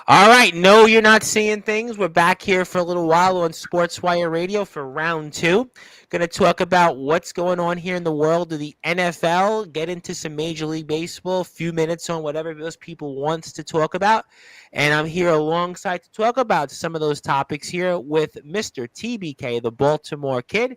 All right, no, you're not seeing things. We're back here for a little while on Sportswire Radio for round two. Going to talk about what's going on here in the world of the NFL, get into some Major League Baseball, a few minutes on whatever those people wants to talk about. And I'm here alongside to talk about some of those topics here with Mr. TBK, the Baltimore Kid.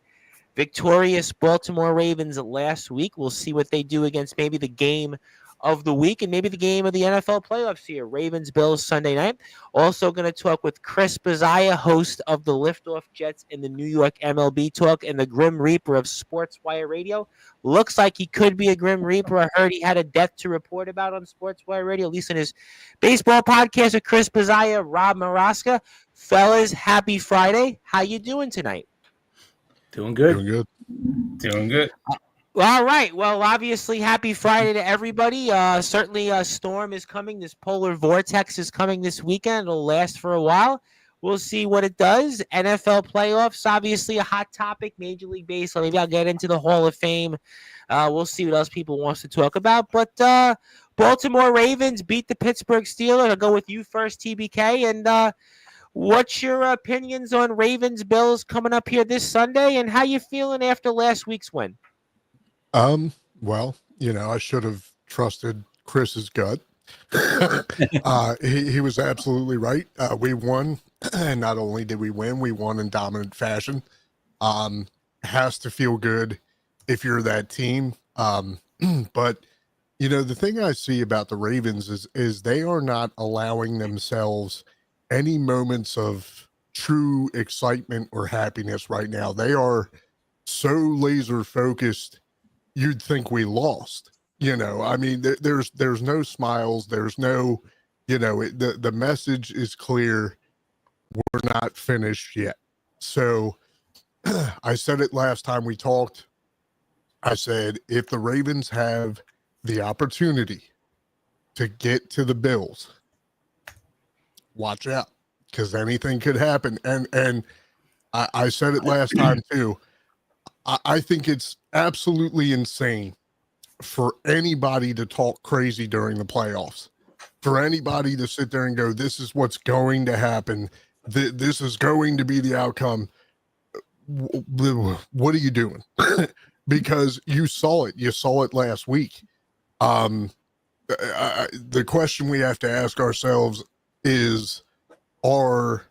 Victorious Baltimore Ravens last week. We'll see what they do against maybe the game of the week and maybe the game of the NFL playoffs here. Ravens Bills Sunday night. Also going to talk with Chris Bazaya, host of the Liftoff Jets in the New York MLB Talk and the Grim Reaper of Sportswire Radio. Looks like he could be a Grim Reaper. I heard he had a death to report about on Sportswire Radio, at least in his baseball podcast with Chris Bazaya, Rob Maraska. Fellas, happy Friday. How you doing tonight? Doing good. Doing good. Doing good. All right. Well, obviously, happy Friday to everybody. Certainly, a storm is coming. This polar vortex is coming this weekend. It'll last for a while. We'll see what it does. NFL playoffs, obviously, a hot topic. Major League Baseball. Maybe I'll get into the Hall of Fame. We'll see what else people wants to talk about. But Baltimore Ravens beat the Pittsburgh Steelers. I'll go with you first, TBK. And what's your opinions on Ravens Bills coming up here this Sunday, and how you feeling after last week's win? Well, I should have trusted Chris's gut. He was absolutely right. We won, and not only did we won in dominant fashion. Has to feel good if you're that team. But the thing I see about the Ravens is they are not allowing themselves any moments of true excitement or happiness right now. They are so laser focused, you'd think we lost. I mean, there's no smiles. There's no, the message is clear. We're not finished yet. So I said it last time we talked. I said, if the Ravens have the opportunity to get to the Bills, watch out, because anything could happen. And I said it last time too. I think it's absolutely insane for anybody to talk crazy during the playoffs, for anybody to sit there and go, this is what's going to happen. This is going to be the outcome. What are you doing? Because you saw it last week. The question we have to ask ourselves is, are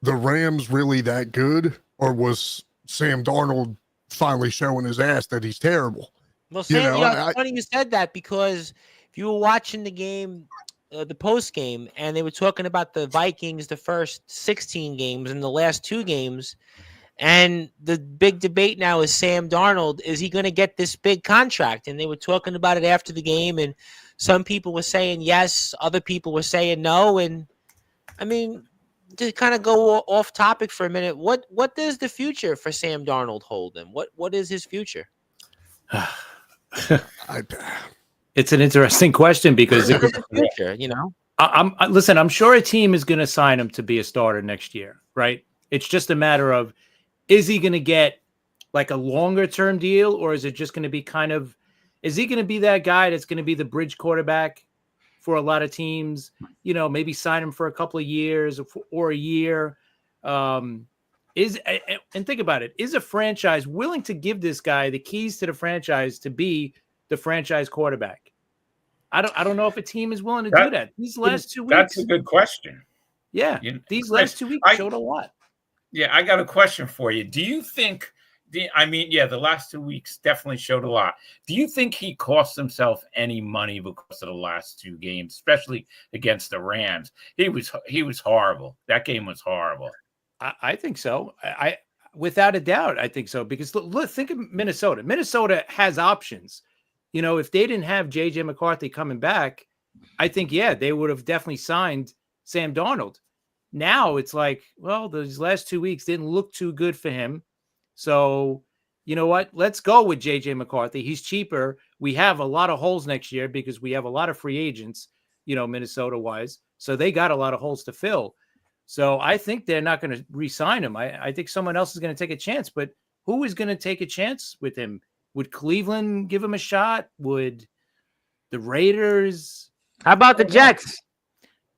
the Rams really that good, or was Sam Darnold finally showing his ass that he's terrible? Well, Sam, it's funny you said that, because if you were watching the game, the post game, and they were talking about the Vikings, the first 16 games and the last 2 games, and the big debate now is Sam Darnold, is he going to get this big contract? And they were talking about it after the game, and some people were saying yes, other people were saying no. And I mean, to kind of go off topic for a minute, what does the future for Sam Darnold hold him? What is his future? It's an interesting question, because future, I'm sure a team is going to sign him to be a starter next year, right? It's just a matter of, is he going to get like a longer term deal, or is it just going to be is he going to be that guy that's going to be the bridge quarterback for a lot of teams? Maybe sign him for a couple of years or a year. And think about it. Is a franchise willing to give this guy the keys to the franchise to be the franchise quarterback? I don't know if a team is willing to do that. These last 2 weeks. That's a good question. Yeah. These last 2 weeks showed a lot. Yeah, I got a question for you. Do you think the last 2 weeks definitely showed a lot. Do you think he cost himself any money because of the last 2 games, especially against the Rams? He was horrible. That game was horrible. I think so. I without a doubt, I think so. Because look, think of Minnesota. Minnesota has options. If they didn't have J.J. McCarthy coming back, I think, they would have definitely signed Sam Darnold. Now it's like, well, those last 2 weeks didn't look too good for him. So, you know what? Let's go with J.J. McCarthy. He's cheaper. We have a lot of holes next year because we have a lot of free agents, Minnesota-wise. So they got a lot of holes to fill. So I think they're not going to re-sign him. I think someone else is going to take a chance. But who is going to take a chance with him? Would Cleveland give him a shot? Would the Raiders? How about the Jets?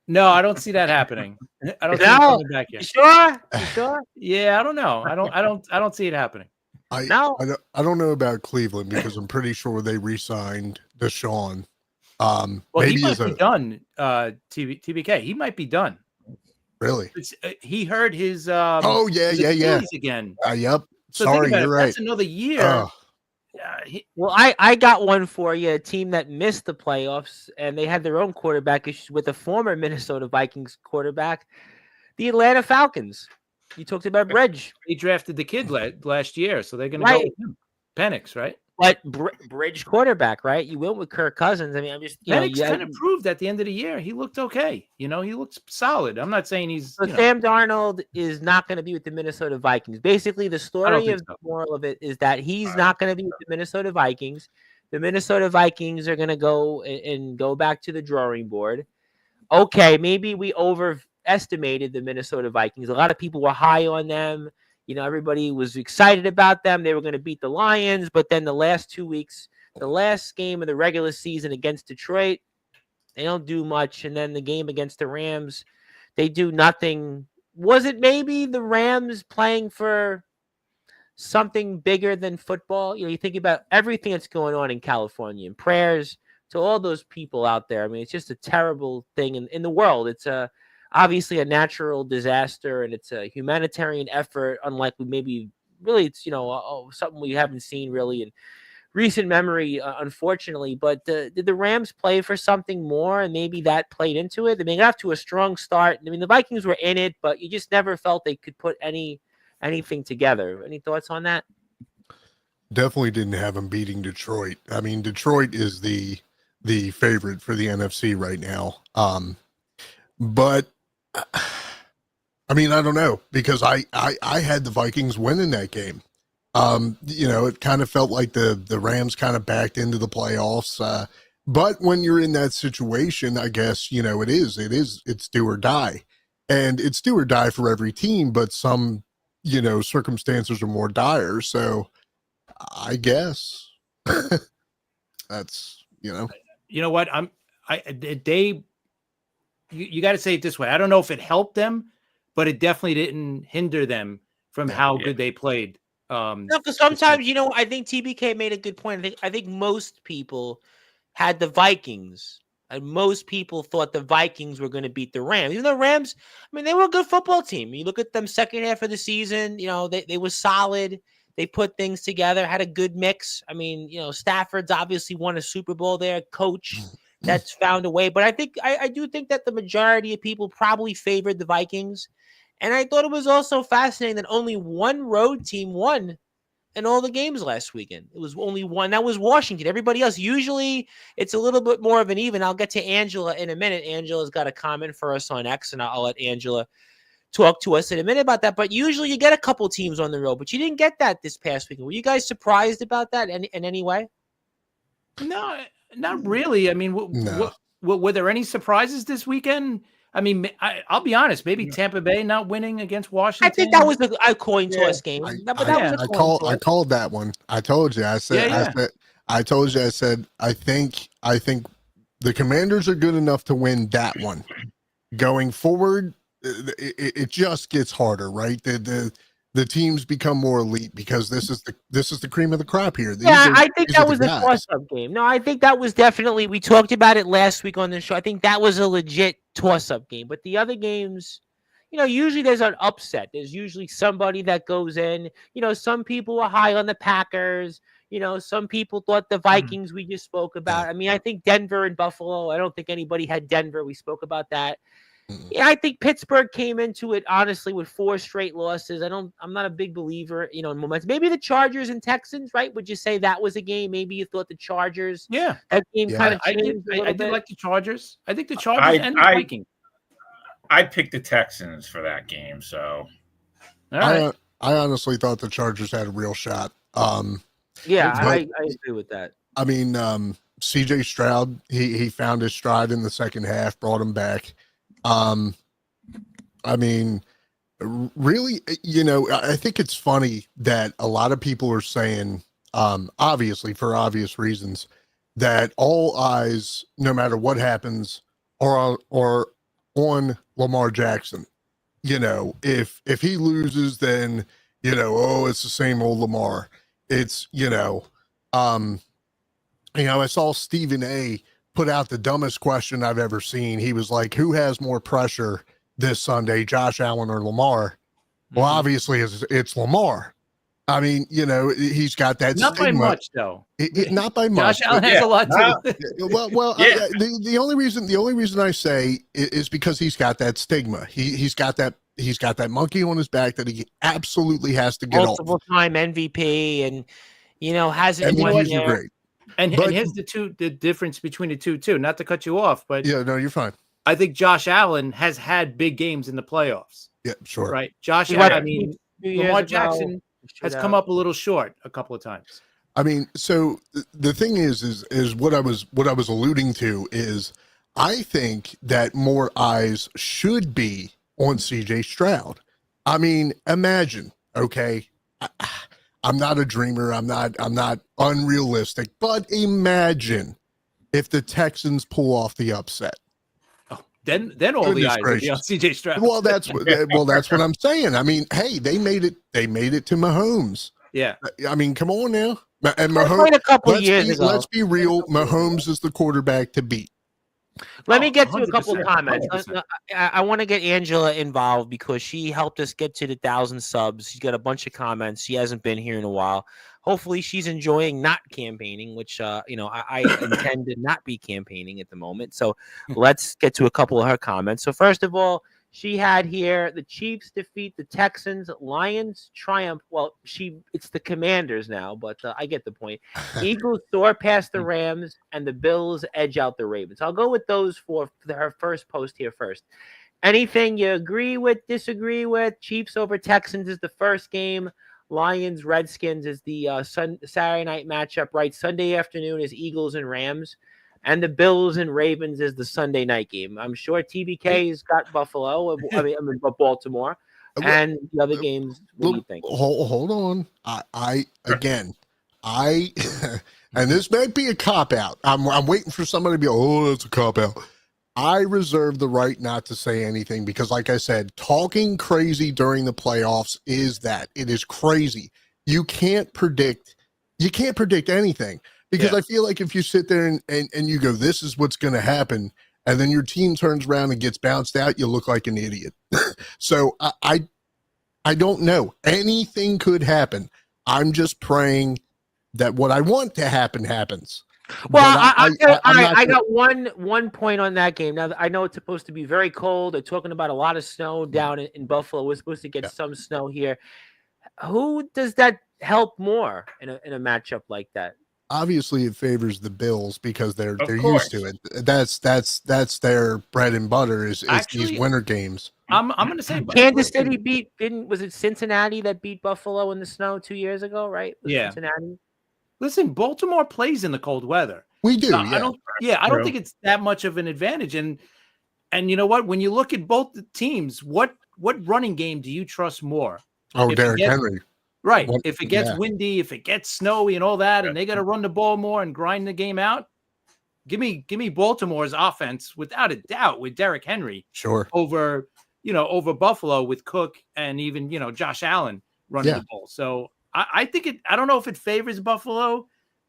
No, I don't see that happening. I don't see him No, coming back you yet. sure? You sure? Yeah, I don't know. I don't see it happening. No. I don't know about Cleveland because I'm pretty sure they re-signed Deshaun. Well, Maybe he as might be a done. TBK, he might be done. really. He hurt his Oh yeah, his yeah, yeah. Achilles again. Yep. So think Sorry, about it. you're If right. that's another year. Oh, Well, I got one for you. A team that missed the playoffs and they had their own quarterback issues with a former Minnesota Vikings quarterback, the Atlanta Falcons. You talked about Bridge, he drafted the kid last year, so they're going to go right? with him. Penix, right? But Bridge quarterback, right? You went with Kirk Cousins. I mean, I'm just Penix kind of proved at the end of the year he looked okay. He looked solid. I'm not saying he's. So Sam Darnold is not going to be with the Minnesota Vikings. Basically, the story of the moral of it is that he's not going to be with the Minnesota Vikings. The Minnesota Vikings are going to go and go back to the drawing board. Okay, maybe we overestimated the Minnesota Vikings. A lot of people were high on them. Everybody was excited about them. They were going to beat the Lions, but then the last 2 weeks, the last game of the regular season against Detroit, they don't do much. And then the game against the Rams, they do nothing. Was it maybe the Rams playing for something bigger than football? You think about everything that's going on in California, and prayers to all those people out there. I mean, it's just a terrible thing in the world. It's obviously a natural disaster, and it's a humanitarian effort, unlike maybe really it's something we haven't seen really in recent memory, unfortunately. But did the Rams play for something more, and maybe that played into it? I mean, they got to a strong start. I mean, the Vikings were in it, but you just never felt they could put anything together. Any thoughts on that? definitely didn't have them beating Detroit. I mean, Detroit is the favorite for the NFC right now. But I mean, I don't know, because I had the Vikings winning that game. It kind of felt like the Rams kind of backed into the playoffs. But when you're in that situation, I guess, it's do or die. And it's do or die for every team, but some, circumstances are more dire. So I guess that's, You know what? You got to say it this way. I don't know if it helped them, but it definitely didn't hinder them from how good they played. No, because sometimes, I think TBK made a good point. I think most people had the Vikings, and most people thought the Vikings were going to beat the Rams. Even the Rams, I mean, they were a good football team. You look at them second half of the season, they were solid. They put things together, had a good mix. I mean, Stafford's obviously won a Super Bowl there, coach that's found a way. But I do think that the majority of people probably favored the Vikings. And I thought it was also fascinating that only one road team won in all the games last weekend. It was only one. That was Washington. Everybody else, usually it's a little bit more of an even. I'll get to Angela in a minute. Angela's got a comment for us on X, and I'll let Angela talk to us in a minute about that. But usually you get a couple teams on the road, but you didn't get that this past weekend. Were you guys surprised about that in any way? No, not really. I mean, were there any surprises this weekend? I mean, I'll be honest. Maybe Tampa Bay not winning against Washington. I think that was a coin toss game. I called that one. I told you. I said. I told you. I said. I think the Commanders are good enough to win that one. Going forward, it just gets harder, right? The teams become more elite because this is the cream of the crop here. I think that was a toss-up game. No, I think that was definitely, we talked about it last week on the show. I think that was a legit toss-up game. But the other games, usually there's an upset. There's usually somebody that goes in. Some people are high on the Packers. Some people thought the Vikings we just spoke about. I mean, I think Denver and Buffalo, I don't think anybody had Denver. We spoke about that. Yeah, I think Pittsburgh came into it honestly with 4 straight losses. I'm not a big believer, in momentum. Maybe the Chargers and Texans, right? Would you say that was a game? Maybe you thought the Chargers. Yeah, that game kind of changed. I did like the Chargers. I think the Chargers and the Vikings. I picked the Texans for that game. So, all right. I honestly thought the Chargers had a real shot. Yeah, I agree with that. I mean, CJ Stroud, he found his stride in the second half, brought him back. I mean, really, I think it's funny that a lot of people are saying, obviously for obvious reasons, that all eyes, no matter what happens, are on Lamar Jackson. You know, if he loses, then, you know, oh, it's the same old Lamar. It's, I saw Stephen A put out the dumbest question I've ever seen. He was like, who has more pressure this Sunday, Josh Allen or Lamar? Well, obviously it's Lamar. I mean, he's got that Not stigma. by much, though. Not by much. Josh Allen has a lot to. Well, Yeah. the only reason I say is because he's got that stigma. He's got that monkey on his back that he absolutely has to get multiple off. time MVP, and hasn't And won he's there. great. And But- here's the difference between the two, too. Not to cut you off, but Yeah, no, you're fine. I think Josh Allen has had big games in the playoffs, Yeah, sure. right? Josh He Allen, went I mean, 2 years Lamar ago, Jackson has come up a little short a couple of times. I mean, so the thing is what I was alluding to is I think that more eyes should be on CJ Stroud. I mean, imagine, okay, I'm not a dreamer, I'm not unrealistic, but imagine if the Texans pull off the upset. Then all the Goodness eyes will be on gracious. CJ Stroud. Well, that's what I'm saying. I mean, hey, they made it to Mahomes. Yeah. I mean, come on now. And They Mahomes, played a couple years ago. let's be real. Mahomes is the quarterback to beat. Let me get to a couple 100%, of comments. 100%. I want to get Angela involved because she helped us get to the 1,000 subs. She's got a bunch of comments. She hasn't been here in a while. Hopefully, she's enjoying not campaigning, which I intend to not be campaigning at the moment. So let's get to a couple of her comments. So first of all, she had here the Chiefs defeat the Texans, Lions triumph. Well, it's the Commanders now, but I get the point. Eagles soar past the Rams, and the Bills edge out the Ravens. I'll go with those for her first post here first. Anything you agree with, disagree with? Chiefs over Texans is the first game. Lions Redskins is the Saturday night matchup. Right, Sunday afternoon is Eagles and Rams. And the Bills and Ravens is the Sunday night game. I'm sure TBK's got Buffalo. I mean Baltimore. And the other games, what do you think? Hold on. I and this might be a cop out. I'm waiting for somebody to be, oh, that's a cop out. I reserve the right not to say anything because, like I said, talking crazy during the playoffs it is crazy. You can't predict anything. Because I feel like if you sit there and you go, this is what's going to happen, and then your team turns around and gets bounced out, you look like an idiot. So I don't know. Anything could happen. I'm just praying that what I want to happen happens. Well, But I got one point on that game. Now, I know it's supposed to be very cold. They're talking about a lot of snow down in Buffalo. We're supposed to get some snow here. Who does that help more in a matchup like that? Obviously, it favors the Bills because they're course. used to it. That's their bread and butter is Actually, these winter games. I'm going to say Kansas City was it Cincinnati that beat Buffalo in the snow 2 years ago, right? Yeah. Cincinnati. Listen, Baltimore plays in the cold weather. We do. I don't True. think it's that much of an advantage. And you know what? When you look at both the teams, what running game do you trust more? Oh, If Derrick you get- Henry. Right. What- If it gets yeah. windy, if it gets snowy and all that, and they got to run the ball more and grind the game out, give me Baltimore's offense without a doubt with Derrick Henry Sure. over Buffalo with Cook and even Josh Allen running Yeah. the ball. So I think I don't know if it favors Buffalo,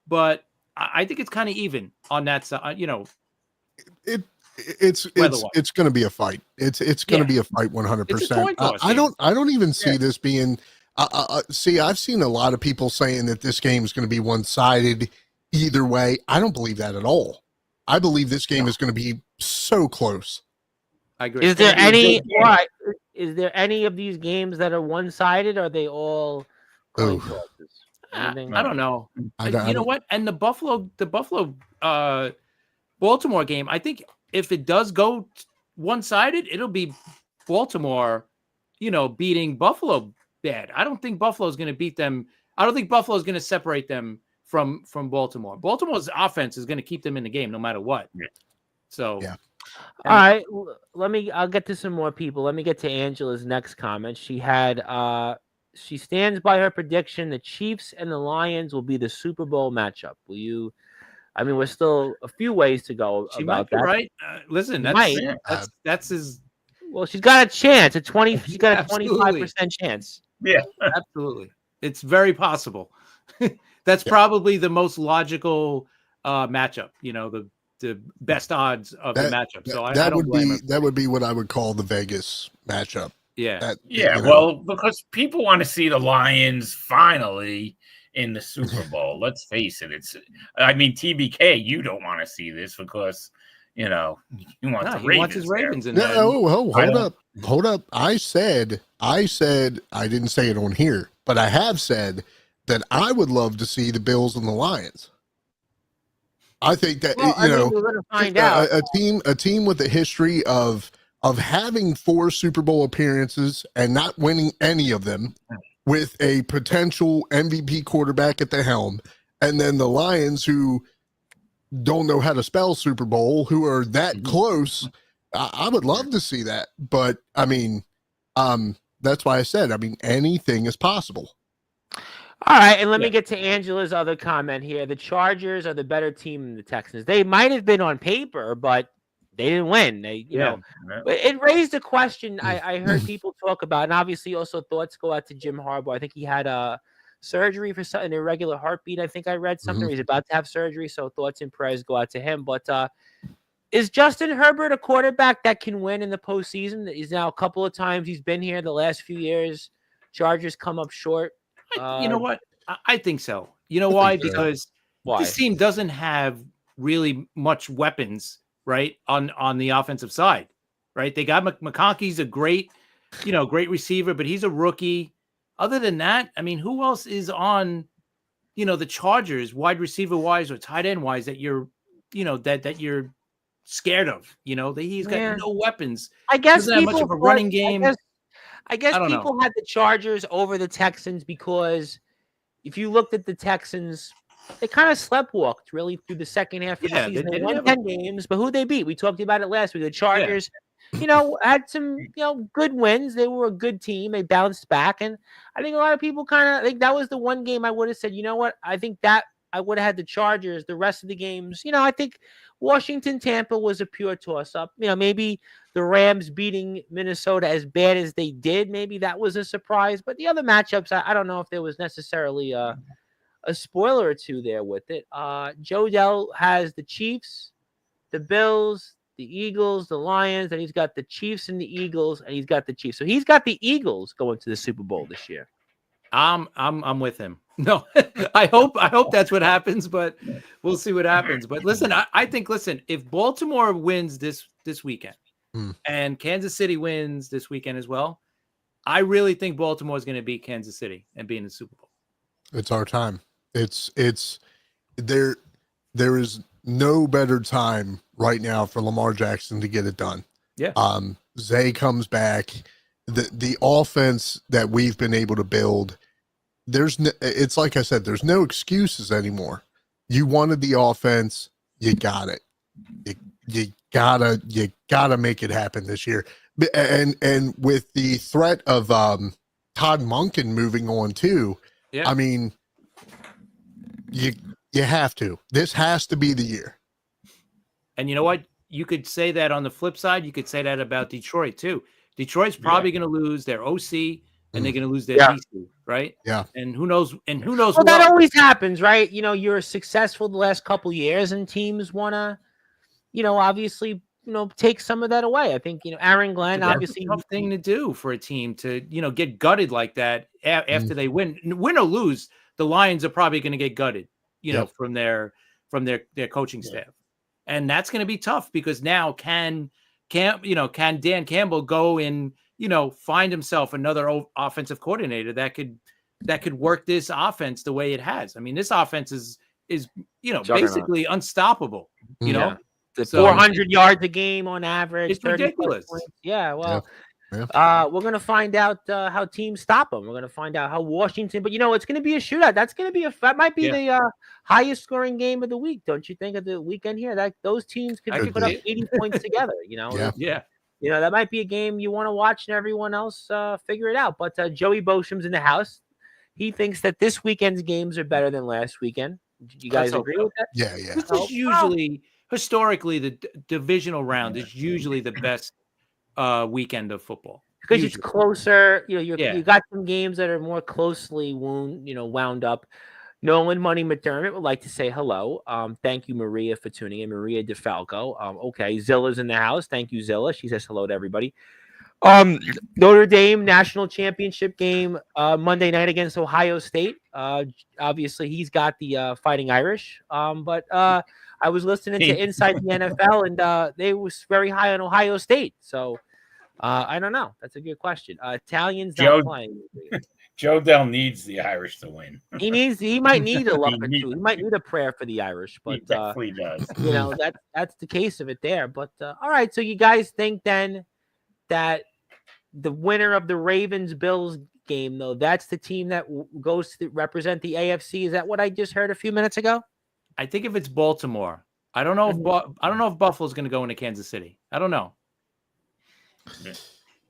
but I think it's kind of even on that side. It's Weather-wise. going to be a fight. It's going to be a fight 100%. It's a coin toss I game. don't even see this being. See, I've seen a lot of people saying that this game is going to be one-sided either way. I don't believe that at all. I believe this game is going to be so close. I agree. Is there It's gonna be a any? good game. Right? Is there any of these games that are one-sided? Or are they all coin Oof. tosses? I Anything? don't know. I don't- You know what? And the Buffalo Baltimore game, I think if it does go one-sided, it'll be Baltimore, beating Buffalo bad. I don't think Buffalo's going to beat them. I don't think Buffalo's going to separate them from Baltimore. Baltimore's offense is going to keep them in the game no matter what. Yeah. So Yeah. All right, I'll get to some more people. Let me get to Angela's next comment. She stands by her prediction the Chiefs and the Lions will be the Super Bowl matchup. Will you I mean, we're still a few ways to go She might about be that. right. Listen, Might. that's his. Well, she's got a chance. She's got a Absolutely. 25% chance. Yeah. Absolutely. It's very possible. That's probably the most logical matchup, the best odds of the matchup. So I don't blame her. That would be what I would call the Vegas matchup. Yeah. Well, because people want to see the Lions finally in the Super Bowl. Let's face it. TBK, you don't want to see this because you want the Ravens. He wants his Ravens in there. Hold up. I said I didn't say it on here, but I have said that I would love to see the Bills and the Lions. I think that we're going to find out. A team with a history of having 4 Super Bowl appearances and not winning any of them, with a potential MVP quarterback at the helm, and then the Lions, who don't know how to spell Super Bowl, who are that close. I would love to see that, but I mean, that's why I said, anything is possible. All right, and let me get to Angela's other comment here. The Chargers are the better team than the Texans. They might have been on paper, but they didn't win. It raised a question I heard people talk about, and obviously also thoughts go out to Jim Harbaugh. I think he had a surgery for an irregular heartbeat. I think I read something. He's about to have surgery, so thoughts and prayers go out to him. But is Justin Herbert a quarterback that can win in the postseason? He's now a couple of times he's been here the last few years. Chargers come up short. You know what? I think so. You know why? Because this team doesn't have really much weapons, right, on the offensive side, right? They got McConkey's a great receiver, but he's a rookie. Other than that, who else is on, the Chargers wide receiver wise or tight end wise that you're, that you're scared of? He's got no weapons. I guess doesn't have much of a running game. I guess people had the Chargers over the Texans because if you looked at the Texans, they kind of sleptwalked really through the second half of the season. They won 10 games, but who they beat? We talked about it last week. The Chargers, had some, good wins. They were a good team. They bounced back. And I think a lot of people I think that was the one game I would have said, you know what? I think that I would have had the Chargers. The rest of the games, I think Washington, Tampa was a pure toss-up. Maybe the Rams beating Minnesota as bad as they did, maybe that was a surprise. But the other matchups, I don't know if there was necessarily a spoiler or two there with it. Joe Dell has the Chiefs, the Bills, the Eagles, the Lions, and he's got the Chiefs and the Eagles, and he's got the Chiefs. So he's got the Eagles going to the Super Bowl this year. I'm with him. No, I hope that's what happens, but we'll see what happens. But listen, I think if Baltimore wins this weekend and Kansas City wins this weekend as well, I really think Baltimore is going to beat Kansas City and be in the Super Bowl. It's our time. It's there is no better time right now for Lamar Jackson to get it done. Yeah. Zay comes back. The offense that we've been able to build, it's like I said, there's no excuses anymore. You wanted the offense, you got it. You gotta make it happen this year. And with the threat of Todd Monken moving on too, you have to. This has to be the year. And you know what? You could say that on the flip side. You could say that about Detroit too. Detroit's probably going to lose their OC and they're going to lose their DC, right? Yeah. And who knows? Well, that always happens, right? You're successful the last couple of years, and teams want to, obviously, take some of that away. I think, Aaron Glenn, obviously, a tough thing to do for a team to, get gutted like that after they win or lose. The Lions are probably going to get gutted, from their coaching staff, and that's going to be tough because now can Dan Campbell go and, find himself another offensive coordinator that could work this offense the way it has. I mean, this offense is basically unstoppable, The 400 yards a game on average. It's ridiculous. Yeah, well, we're going to find out how teams stop them. We're going to find out how Washington, but it's going to be a shootout. That might be the highest scoring game of the week. Don't you think, of the weekend here? That those teams could put up 80 points together, that might be a game you want to watch and everyone else figure it out. But Joey Bosham's in the house. He thinks that this weekend's games are better than last weekend. Do you guys Let's hope agree so. with that? Yeah, yeah. This is usually historically the divisional round is usually the best weekend of football. Because it's Usually. closer. You Yeah. got some games that are more closely wound up. Nolan Money McDermott would like to say hello. Thank you, Maria, for tuning in. Maria DeFalco. Okay, Zilla's in the house. Thank you, Zilla. She says hello to everybody. Notre Dame national championship game Monday night against Ohio State. Obviously, he's got the Fighting Irish. But I was listening to Inside the NFL, and they was very high on Ohio State. So I don't know. That's a good question. Italians not playing. Joe Dell needs the Irish to win. He might need a luck or two. He might need a prayer for the Irish, but He definitely does. That's the case of it there. But all right, so you guys think then that the winner of the Ravens-Bills game, though, that's the team that goes to represent the AFC? Is that what I just heard a few minutes ago? I think if it's Baltimore, I don't know if Buffalo's going to go into Kansas City. I don't know.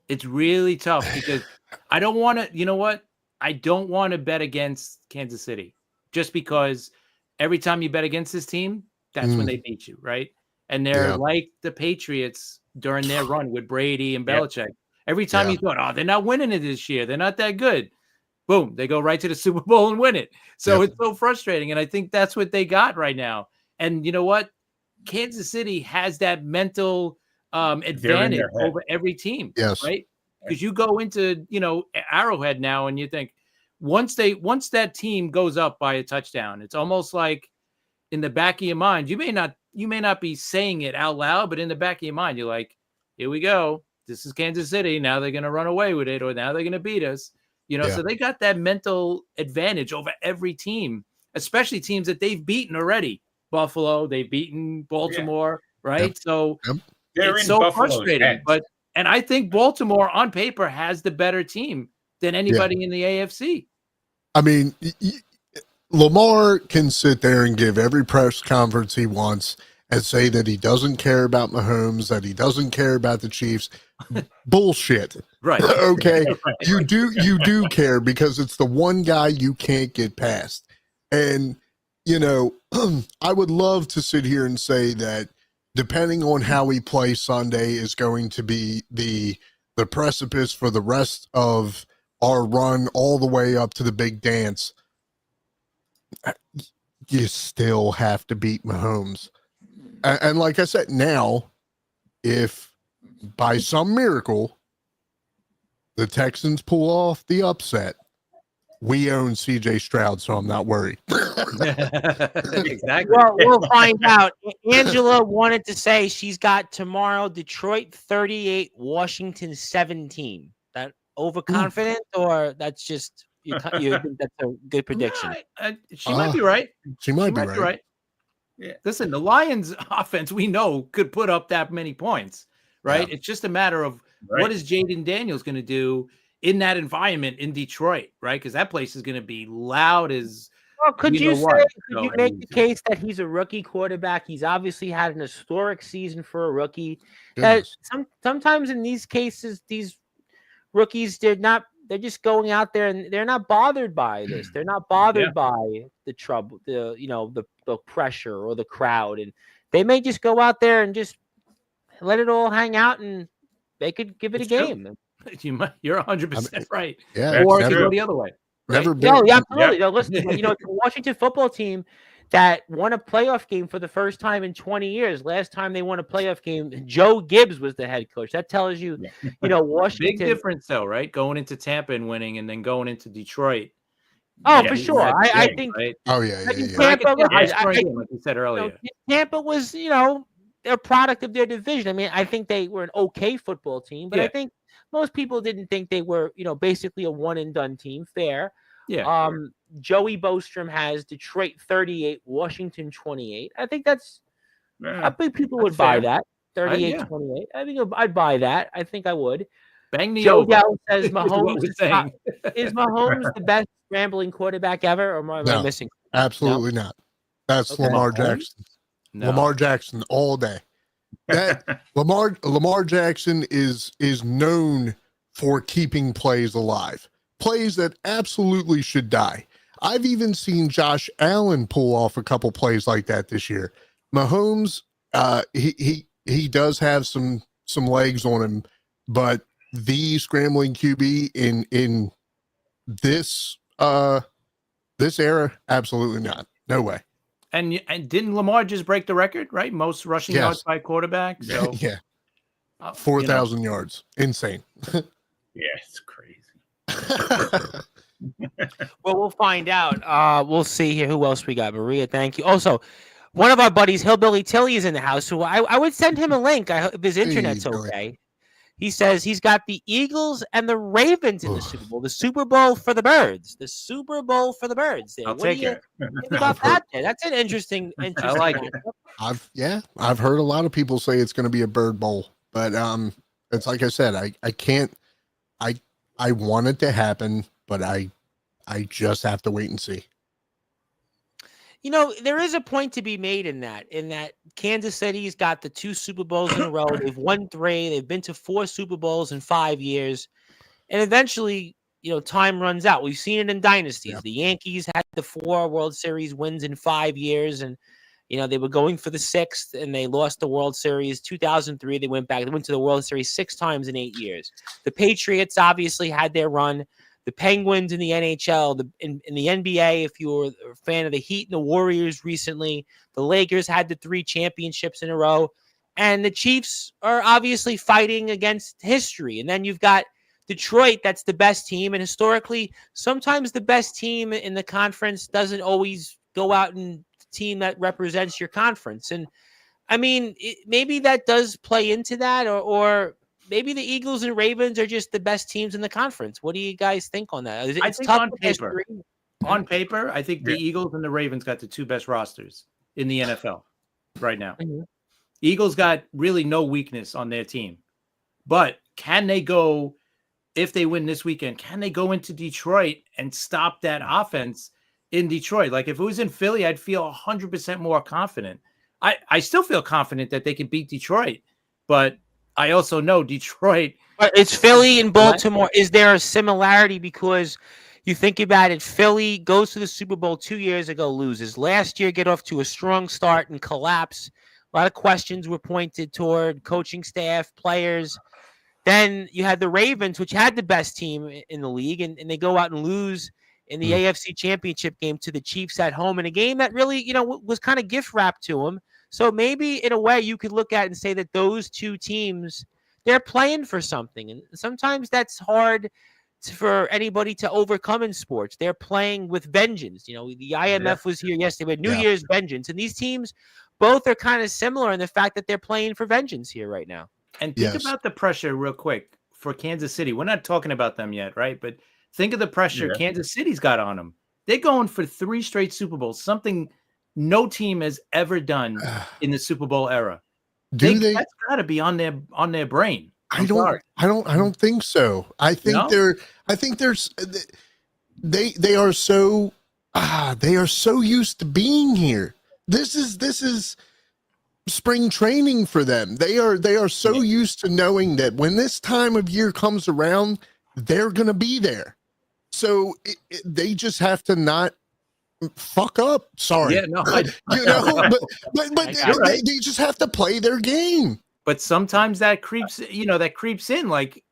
It's really tough because I don't want to. You know what? I don't want to bet against Kansas City just because every time you bet against this team, that's when they beat you, right? And they're like the Patriots during their run with Brady and Belichick. Every time you thought, they're not winning it this year. They're not that good. Boom, they go right to the Super Bowl and win it. So it's so frustrating. And I think that's what they got right now. And you know what? Kansas City has that mental advantage over every team. Yes. Right? Because you go into, Arrowhead now and you think once that team goes up by a touchdown, it's almost like in the back of your mind, you may not be saying it out loud, but in the back of your mind, you're like, here we go. This is Kansas City. Now they're going to run away with it, or now they're going to beat us. So they got that mental advantage over every team, especially teams that they've beaten already. Buffalo, they've beaten Baltimore, right? So it's so frustrating. And I think Baltimore on paper has the better team than anybody in the AFC. I mean, Lamar can sit there and give every press conference he wants and say that he doesn't care about Mahomes, that he doesn't care about the Chiefs. Bullshit. Right. Okay. You do care because it's the one guy you can't get past. And, I would love to sit here and say that depending on how we play Sunday is going to be the precipice for the rest of our run all the way up to the big dance. You still have to beat Mahomes. And like I said, now, if by some miracle the Texans pull off the upset, we own CJ Stroud, so I'm not worried. Exactly. Well, we'll find out. Angela wanted to say she's got tomorrow Detroit 38, Washington 17. That overconfident, or that's just you think that's a good prediction? She might be right. She might be right. Yeah. Listen, the Lions offense, we know, could put up that many points, right? It's just a matter of what is Jaden Daniels going to do in that environment in Detroit, right? Because that place is going to be loud as. Well, could you make the case that he's a rookie quarterback? He's obviously had an historic season for a rookie. Sometimes in these cases, these rookies, they're just going out there and they're not bothered by this. They're not bothered by the trouble, the pressure or the crowd, and they may just go out there and just let it all hang out, and they could give it a game. You're 100% right. Yeah, or it could go the other way. Right? Absolutely. No, listen, it's a Washington football team that won a playoff game for the first time in 20 years. Last time they won a playoff game, Joe Gibbs was the head coach. That tells you, Washington. Big difference, though, right? Going into Tampa and winning, and then going into Detroit. Oh, for sure. I think. Right? Oh yeah. Tampa, like you said earlier. Tampa was, a product of their division. I mean, I think they were an okay football team, but I think most people didn't think they were, basically a one and done team. Fair. Yeah. Joey Bostrom has Detroit 38, Washington 28. I think I think people would buy that. 38-28. I think I'd buy that. I think I would. Bang the Joe over. Dell says Mahomes is Mahomes the best scrambling quarterback ever, or am I missing? Absolutely not. That's Lamar Jackson. No. Lamar Jackson all day. That Lamar Jackson is known for keeping plays alive. Plays that absolutely should die. I've even seen Josh Allen pull off a couple plays like that this year. Mahomes, he does have some legs on him, but the scrambling QB in this this era, absolutely not. No way. And didn't Lamar just break the record, right? Most rushing yards by quarterback. So yeah, 4,000 yards, insane. Yeah, it's crazy. Well, we'll find out. We'll see here. Who else we got? Maria, thank you. Also, one of our buddies, Hillbilly Tilly, is in the house. So I would send him a link. I hope if his internet's okay. He says he's got the Eagles and the Ravens in the Super Bowl. The Super Bowl for the Birds. The Super Bowl for the Birds. There. I'll take it. Think about that? There? That's an interesting. I like it. I've heard a lot of people say it's going to be a Bird Bowl, but it's like I said, I can't. I want it to happen, but I just have to wait and see. You know, there is a point to be made in that Kansas City's got the 2 Super Bowls in a row. They've won 3. They've been to 4 Super Bowls in 5 years. And eventually, you know, time runs out. We've seen it in dynasties. Yeah. The Yankees had the 4 World Series wins in 5 years. And, you know, they were going for the 6th and they lost the World Series. 2003, they went back. They went to the World Series 6 times in 8 years. The Patriots obviously had their run. The Penguins in the NHL, in the NBA, if you were a fan of the Heat and the Warriors recently, the Lakers had the 3 championships in a row. And the Chiefs are obviously fighting against history. And then you've got Detroit, that's the best team. And historically, sometimes the best team in the conference doesn't always go out and team that represents your conference. And I mean, maybe that does play into that, or maybe the Eagles and Ravens are just the best teams in the conference. What do you guys think on that? I think on paper, I think the Eagles and the Ravens got the 2 best rosters in the NFL right now. Mm-hmm. Eagles got really no weakness on their team. But can they go, if they win this weekend, can they go into Detroit and stop that offense in Detroit? Like if it was in Philly, I'd feel 100% more confident. I still feel confident that they can beat Detroit, but I also know Detroit. But it's Philly and Baltimore. Is there a similarity? Because you think about it, Philly goes to the Super Bowl 2 years ago, loses. Last year, get off to a strong start and collapse. A lot of questions were pointed toward coaching staff, players. Then you had the Ravens, which had the best team in the league, and they go out and lose in the AFC Championship game to the Chiefs at home in a game that really, you know, was kind of gift wrapped to them. So maybe in a way you could look at and say that those 2 teams, they're playing for something. And sometimes that's hard for anybody to overcome in sports. They're playing with vengeance. You know, the IMF was here yesterday with New Year's vengeance. And these teams both are kind of similar in the fact that they're playing for vengeance here right now. And think about the pressure real quick for Kansas City. We're not talking about them yet, right? But think of the pressure Kansas City's got on them. They're going for 3 straight Super Bowls, something no team has ever done in the Super Bowl era. That's got to be on their brain. I don't think so. I think they are so used to being here. This is spring training for them. They are so used to knowing that when this time of year comes around, they're going to be there. So they just have to not fuck up. Sorry. Yeah, no, but they just have to play their game. But sometimes that creeps in. Like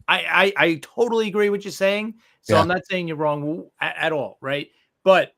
I totally agree with what you're saying. So I'm not saying you're wrong at all, right? But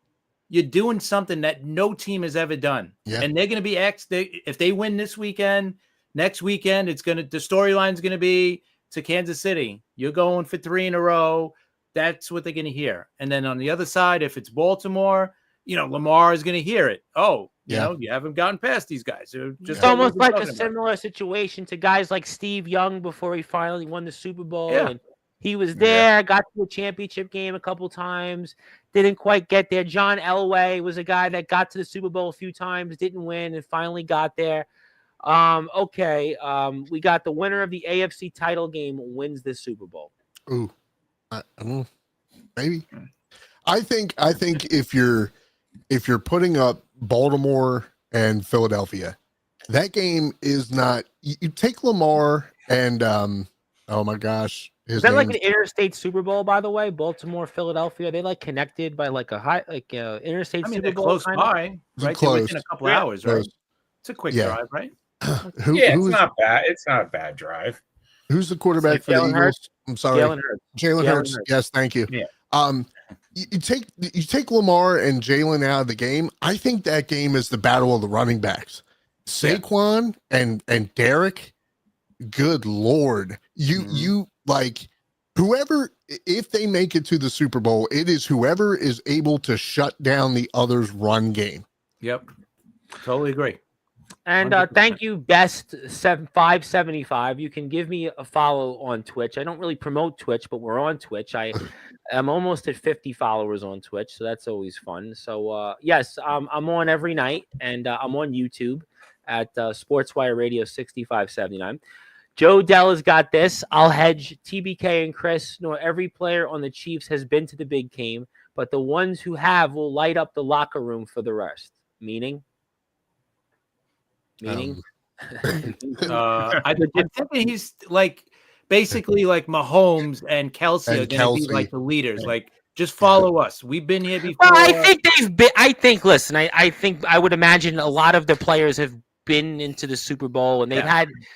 you're doing something that no team has ever done. Yeah. And they're going to be if they win this weekend, next weekend, the storyline's going to be to Kansas City. You're going for 3 in a row. That's what they're going to hear. And then on the other side, if it's Baltimore, you know, Lamar is going to hear it. Oh, you know, you haven't gotten past these guys. It's almost like a similar situation to guys like Steve Young before he finally won the Super Bowl. Yeah. And he was there, got to a championship game a couple times, didn't quite get there. John Elway was a guy that got to the Super Bowl a few times, didn't win, and finally got there. We got the winner of the AFC title game wins this Super Bowl. Ooh. Maybe. I think if you're putting up Baltimore and Philadelphia, that game is not. You take Lamar and oh my gosh, His Is that like name's- an interstate Super Bowl, by the way? Baltimore, Philadelphia. Are they like connected by like a high, like interstate I mean, Super they're Bowl? close kind of? by, right? They're close. within a couple Yeah. hours, right? Close. It's a quick Yeah. drive, right? Who, Yeah, who it's is- not bad. It's not a bad drive. who's the quarterback for the Jalen Eagles? Hurts. I'm sorry, Jalen Hurts. Jalen Jalen Hurts. Hurts. Yes, thank you. Yeah. You take Lamar and Jalen out of the game. I think that game is the battle of the running backs. Saquon and Derek. Good Lord, you like whoever. If they make it to the Super Bowl, it is whoever is able to shut down the other's run game. Yep. Totally agree. And 100%. thank you, Best 575. You can give me a follow on Twitch. I don't really promote Twitch, but we're on Twitch. I'm almost at 50 followers on Twitch, so that's always fun. So yes, I'm on every night, and I'm on YouTube at Sportswire Radio 6579. Joe Dell has got this. I'll hedge TBK and Chris. Nor every player on the Chiefs has been to the big game, but the ones who have will light up the locker room for the rest. Meaning. I'm thinking he's like basically like Mahomes and Kelsey are going to be like the leaders. Like, just follow us. We've been here before. Well, I think they've been. I think. Listen, I think I would imagine a lot of the players have been into the Super Bowl, and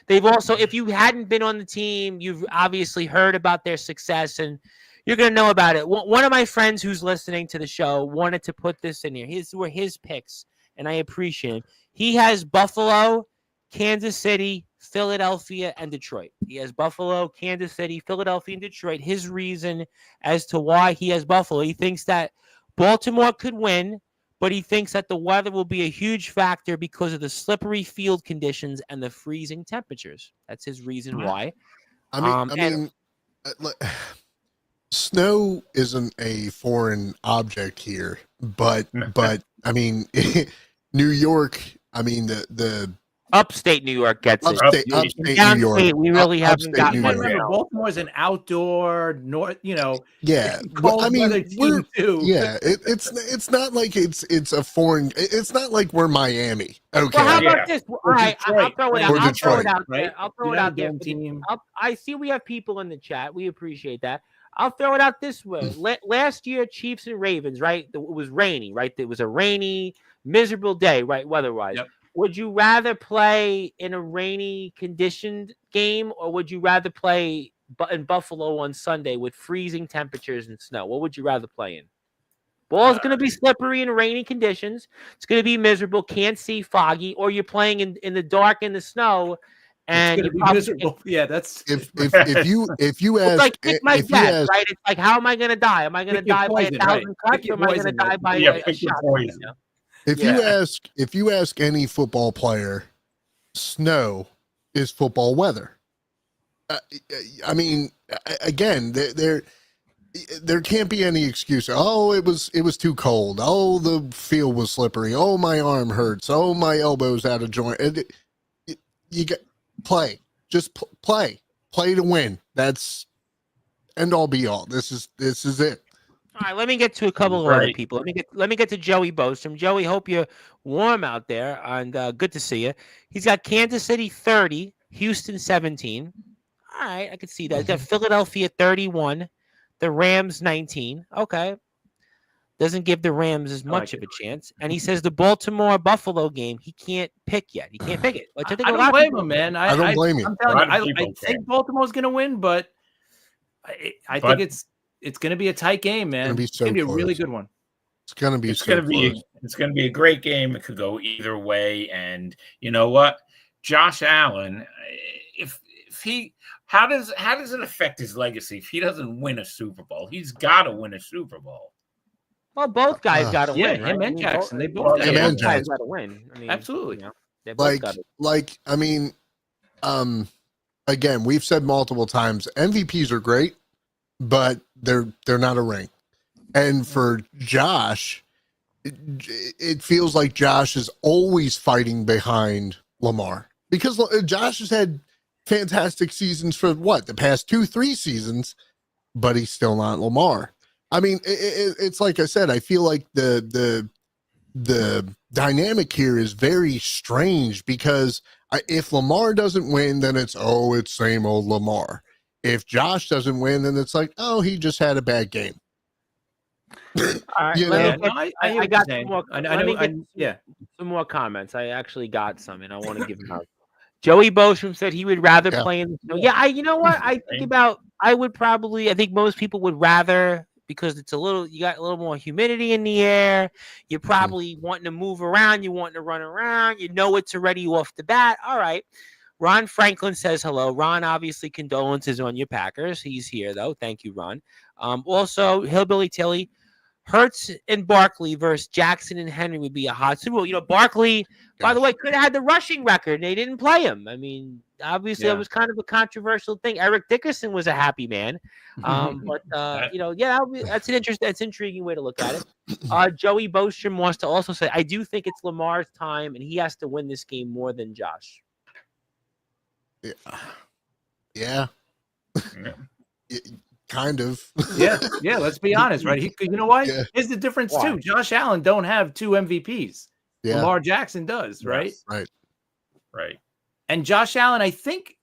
they've also. If you hadn't been on the team, you've obviously heard about their success, and you're going to know about it. One of my friends who's listening to the show wanted to put this in here. His were his picks, and I appreciate it. He has Buffalo, Kansas City, Philadelphia, and Detroit. He has Buffalo, Kansas City, Philadelphia, and Detroit. His reason as to why he has Buffalo, he thinks that Baltimore could win, but he thinks that the weather will be a huge factor because of the slippery field conditions and the freezing temperatures. That's his reason why. I mean, snow isn't a foreign object here, but I mean, New York. I mean, the upstate New York gets it. upstate New York. Downstate, we really haven't gotten New one. York. Remember, Baltimore's an outdoor north. Yeah, cold I mean, weather team too. yeah, it's not like it's a foreign. It's not like we're Miami. Okay, Well, how Yeah. about this? All right, I'll throw it out. Or I'll throw Detroit, it out right? there. I'll throw You're it not out a there. dome team. I see we have people in the chat. We appreciate that. I'll throw it out this way. Last year, Chiefs and Ravens, right? It was rainy, right? It was a rainy, miserable day, right? Weather-wise. Yep. Would you rather play in a rainy conditioned game, or would you rather play in Buffalo on Sunday with freezing temperatures and snow? What would you rather play in? Ball's going to be slippery in rainy conditions. It's going to be miserable. Can't see, foggy, or you're playing in the dark in the snow, and It's you gonna be miserable. Yeah, that's if you It's ask like pick my if you death, ask right? It's like, how am I going to die? Am I going to Pick your die poison, by 1,000 right. cuts, Pick or your am I going to poison, die right. by Yeah, a pick your shot? poison. You know? if you ask any football player, snow is football weather. I mean, again, there can't be any excuse. Oh, it was too cold. Oh, the field was slippery. Oh, my arm hurts. Oh, my elbow's out of joint. You get play. Just play to win. That's end all be all. This is it. All right, let me get to a couple of other people. Let me get to Joey Bostrom. Joey, hope you're warm out there, and good to see you. He's got Kansas City 30, Houston 17. All right, I can see that. He's got Philadelphia 31, the Rams 19. Okay. Doesn't give the Rams as much of a chance. And he says the Baltimore-Buffalo game, he can't pick yet. He can't pick it. Which I think I don't blame him, man. I don't blame you. I'm telling A lot you, of I people think Baltimore's going to win, but I think it's going to be a tight game, man. It's going to be a really good one. It's going to be It's going to be a great game. It could go either way. And you know what? Josh Allen, if he how does it affect his legacy if he doesn't win a Super Bowl? He's got to win a Super Bowl. Well, both guys got to win. Him right? and Jackson, they both Well, got him to and win. Jackson. guys got to win. I mean, Absolutely. you know, they both like I mean, again, we've said multiple times, MVPs are great, but they're not a ring. And for Josh, it feels like Josh is always fighting behind Lamar because Josh has had fantastic seasons for the past 2-3 seasons, but he's still not Lamar. I mean, it's like I said, I feel like the dynamic here is very strange because if Lamar doesn't win, then it's same old Lamar. If Josh doesn't win, then it's like, oh, he just had a bad game. All right, You let know? me get, I hear I what got you're some saying. more. I Let know. me get Yeah. some more comments. I actually got some, and I want to give them out. Joey Bosham said he would rather Yeah. play in the snow. Yeah, you know what? I think about. I think most people would rather, because it's you got a little more humidity in the air. You're probably wanting to move around. You wanting to run around. You know it's already off the bat. All right. Ron Franklin says hello. Ron, obviously, condolences on your Packers. He's here, though. Thank you, Ron. Also, Hillbilly Tilly, Hurts and Barkley versus Jackson and Henry would be a hot Super Bowl. Barkley, by the way, could have had the rushing record. They didn't play him. I mean, obviously, it was kind of a controversial thing. Eric Dickerson was a happy man. But that's an intriguing way to look at it. Joey Bostrom wants to also say, I do think it's Lamar's time, and he has to win this game more than Josh. Yeah. Kind of. Yeah. Let's be honest, right? You know why? Yeah. Here's the difference too. Josh Allen don't have 2 MVPs. Yeah. Lamar Jackson does, right? Yes. Right. And Josh Allen, I think,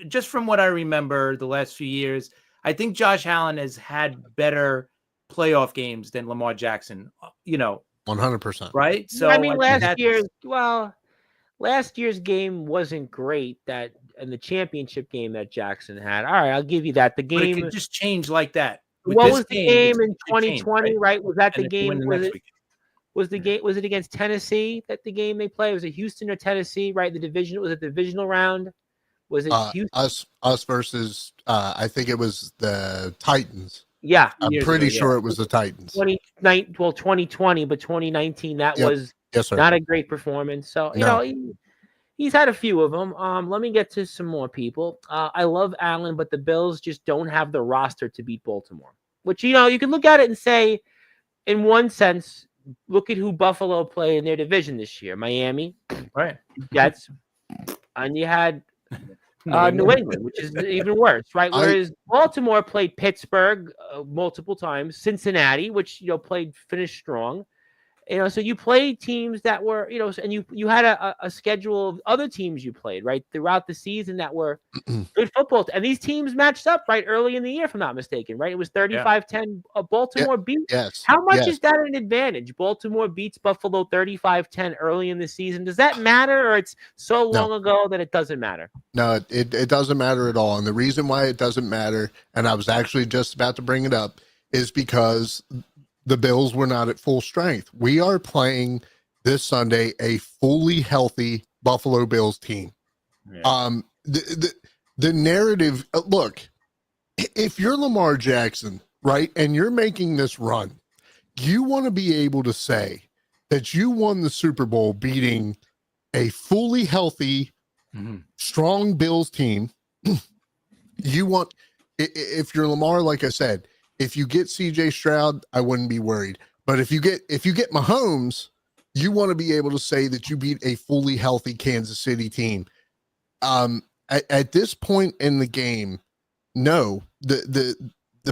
just from what I remember the last few years, I think Josh Allen has had better playoff games than Lamar Jackson. 100%. Right? So I mean, last year's game wasn't great. And the championship game that Jackson had. All right, I'll give you that. The game, but it could just change like that. What was the game in 2020? Right? Was that the game? Was it against Tennessee that the game they played? Was it Houston or Tennessee? Right? The division, was it the divisional round? Was it Houston? Us versus I think it was the Titans. Yeah, I'm pretty sure it was the Titans. 2020, but 2019 that was not a great performance. So he's had a few of them. Let me get to some more people. I love Allen, but the Bills just don't have the roster to beat Baltimore. Which you can look at it and say, in one sense, look at who Buffalo played in their division this year: Miami, right? Jets, and you had New England, which is even worse, right? Whereas Baltimore played Pittsburgh multiple times, Cincinnati, which finished strong. So you played teams that were, and you had a schedule of other teams you played, right, throughout the season that were good football. And these teams matched up, right, early in the year, if I'm not mistaken, right? It was 35-10. Baltimore beat. Yes. How much is that an advantage? Baltimore beats Buffalo 35-10 early in the season. Does that matter, or it's so long ago that it doesn't matter? No, it doesn't matter at all. And the reason why it doesn't matter, and I was actually just about to bring it up, is because the Bills were not at full strength. We are playing this Sunday a fully healthy Buffalo Bills team. Yeah. The narrative, look, if you're Lamar Jackson, right, and you're making this run, you want to be able to say that you won the Super Bowl beating a fully healthy, strong Bills team. You want, if you're Lamar, like I said, if you get CJ Stroud, I wouldn't be worried. But if you get Mahomes, you want to be able to say that you beat a fully healthy Kansas City team. At this point in the game, no, the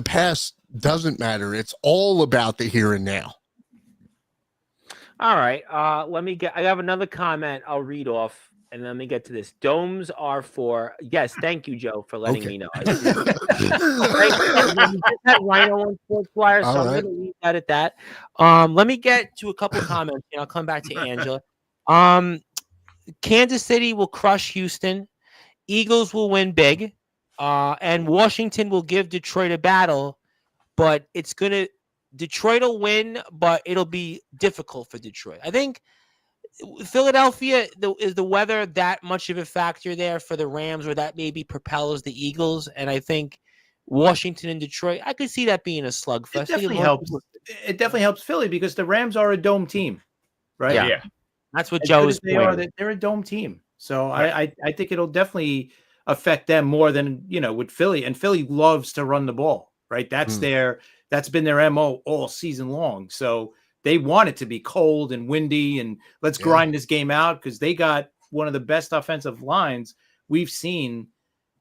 past doesn't matter. It's all about the here and now. All right. I have another comment I'll read off. And let me get to this. Domes are for, yes, thank you, Joe, for letting me know. I just had Rhino on Sportzwire, so I'm going to leave that at that. Let me get to a couple comments, and I'll come back to Angela. Kansas City will crush Houston. Eagles will win big. And Washington will give Detroit a battle, but Detroit will win, but it'll be difficult for Detroit. I think Philadelphia, is the weather that much of a factor there for the Rams, where that maybe propels the Eagles? And I think Washington and Detroit, I could see that being a slugfest. It definitely helps Philly because the Rams are a dome team, right? Yeah. That's what Joe is saying. They're a dome team. So I think it'll definitely affect them more than, with Philly. And Philly loves to run the ball, right? That's been their MO all season long. So they want it to be cold and windy and let's grind this game out because they got one of the best offensive lines we've seen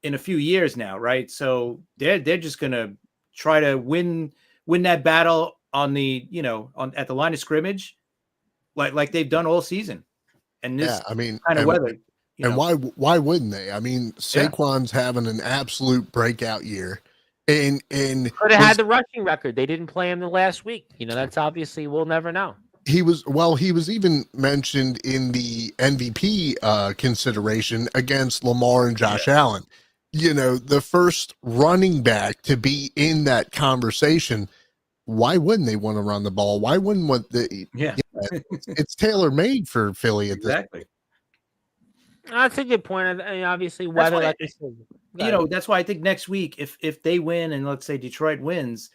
in a few years now, right? So they're just gonna try to win that battle on the at the line of scrimmage, like they've done all season. And this kind of weather. And why wouldn't they? I mean, Saquon's having an absolute breakout year. And could have had the rushing record. They didn't play him the last week. That's obviously we'll never know. He was even mentioned in the MVP consideration against Lamar and Josh Allen. The first running back to be in that conversation. Why wouldn't they want to run the ball? Why wouldn't it's tailor made for Philly at this point. That's a good point. I mean, obviously, weather. That's why I think next week, if they win and let's say Detroit wins,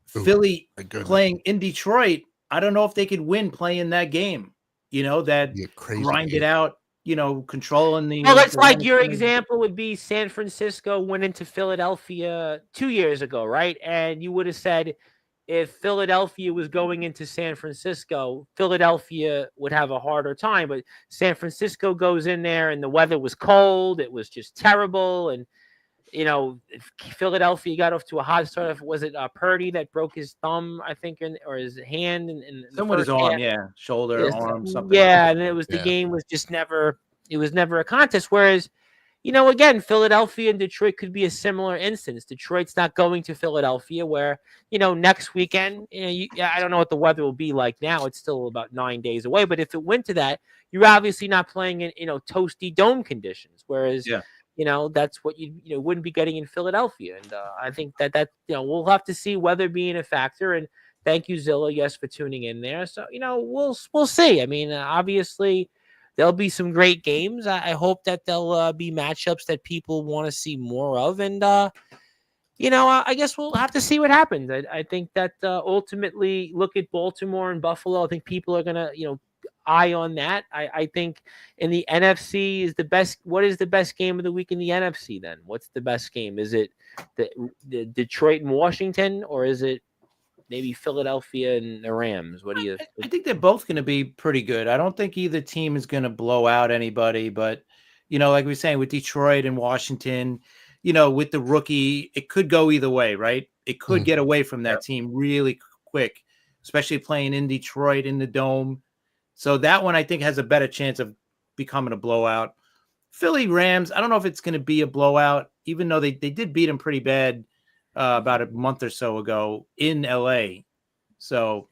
Philly playing in Detroit, I don't know if they could win playing that game. That grind it out. Controlling the. Well, that's like your example would be San Francisco went into Philadelphia 2 years ago, right? And you would have said, if Philadelphia was going into San Francisco, Philadelphia would have a harder time. But San Francisco goes in there and the weather was cold. It was just terrible. And, if Philadelphia got off to a hot start. Was it Purdy that broke his thumb, I think, or his hand? Someone his arm, shoulder, arm, something. Yeah, and the game was just never a contest. Whereas, again, Philadelphia and Detroit could be a similar instance. Detroit's not going to Philadelphia where, next weekend, I don't know what the weather will be like now. It's still about 9 days away. But if it went to that, you're obviously not playing in, toasty dome conditions. Whereas, that's what you wouldn't be getting in Philadelphia. And I think that we'll have to see weather being a factor. And thank you, Zilla, for tuning in there. So, we'll see. I mean, obviously, there'll be some great games. I hope that there'll be matchups that people want to see more of. And, I guess we'll have to see what happens. I think that ultimately, look at Baltimore and Buffalo. I think people are going to, eye on that. I think in the NFC is the best. What is the best game of the week in the NFC then? What's the best game? Is it the Detroit and Washington, or is it maybe Philadelphia and the Rams? What do you think? I think they're both going to be pretty good. I don't think either team is going to blow out anybody, but like we were saying with Detroit and Washington, with the rookie, it could go either way, right? It could get away from that team really quick, especially playing in Detroit in the dome. So that one I think has a better chance of becoming a blowout. Philly Rams, I don't know if it's going to be a blowout, even though they did beat them pretty bad about a month or so ago in LA. So,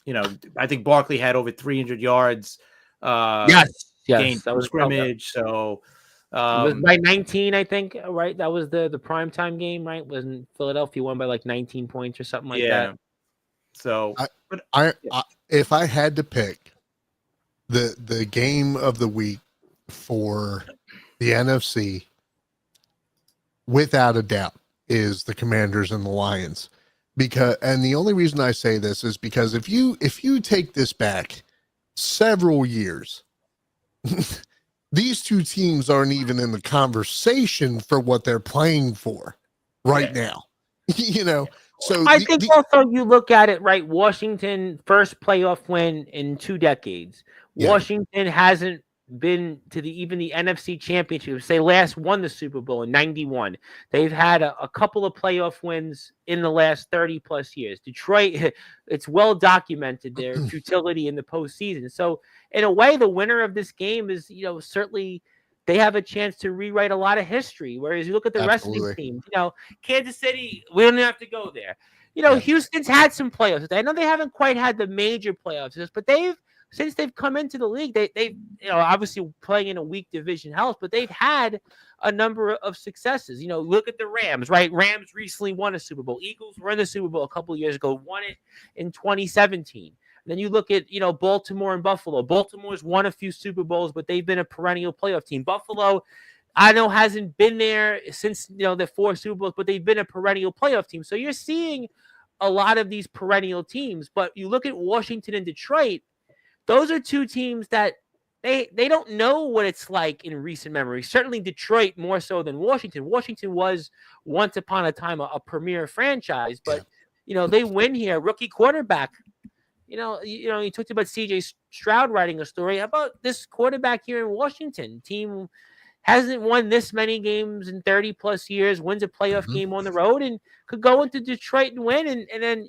I think Barkley had over 300 yards. Yes, that was scrimmage. So it was by 19, I think, right? That was the primetime game, right? Wasn't Philadelphia won by like 19 points or something like that? So, if I had to pick the game of the week for the NFC, without a doubt, is the Commanders and the Lions. And the only reason I say this is because if you take this back several years, these two teams aren't even in the conversation for what they're playing for right now. So I think also you look at it, right? Washington first playoff win in 2 decades. Washington hasn't been to even the NFC Championship. They last won the Super Bowl in 91. They've had a couple of playoff wins in the last 30 plus years. Detroit, it's well documented their futility in the postseason. So in a way, the winner of this game is, certainly they have a chance to rewrite a lot of history. Whereas you look at the rest of these teams, Kansas City, we don't have to go there. Houston's had some playoffs. I know they haven't quite had the major playoffs, but since they've come into the league, they've obviously playing in a weak division helps, but they've had a number of successes. Look at the Rams, right? Rams recently won a Super Bowl. Eagles were in the Super Bowl a couple of years ago, won it in 2017. Then you look at, Baltimore and Buffalo. Baltimore's won a few Super Bowls, but they've been a perennial playoff team. Buffalo, I know, hasn't been there since, the 4 Super Bowls, but they've been a perennial playoff team. So you're seeing a lot of these perennial teams. But you look at Washington and Detroit, those are 2 teams that they don't know what it's like in recent memory. Certainly Detroit more so than Washington. Washington was once upon a time a premier franchise, but, they win here. Rookie quarterback. You talked about CJ Stroud writing a story. How about this quarterback here in Washington? Team hasn't won this many games in 30 plus years, wins a playoff game on the road, and could go into Detroit and win. And then,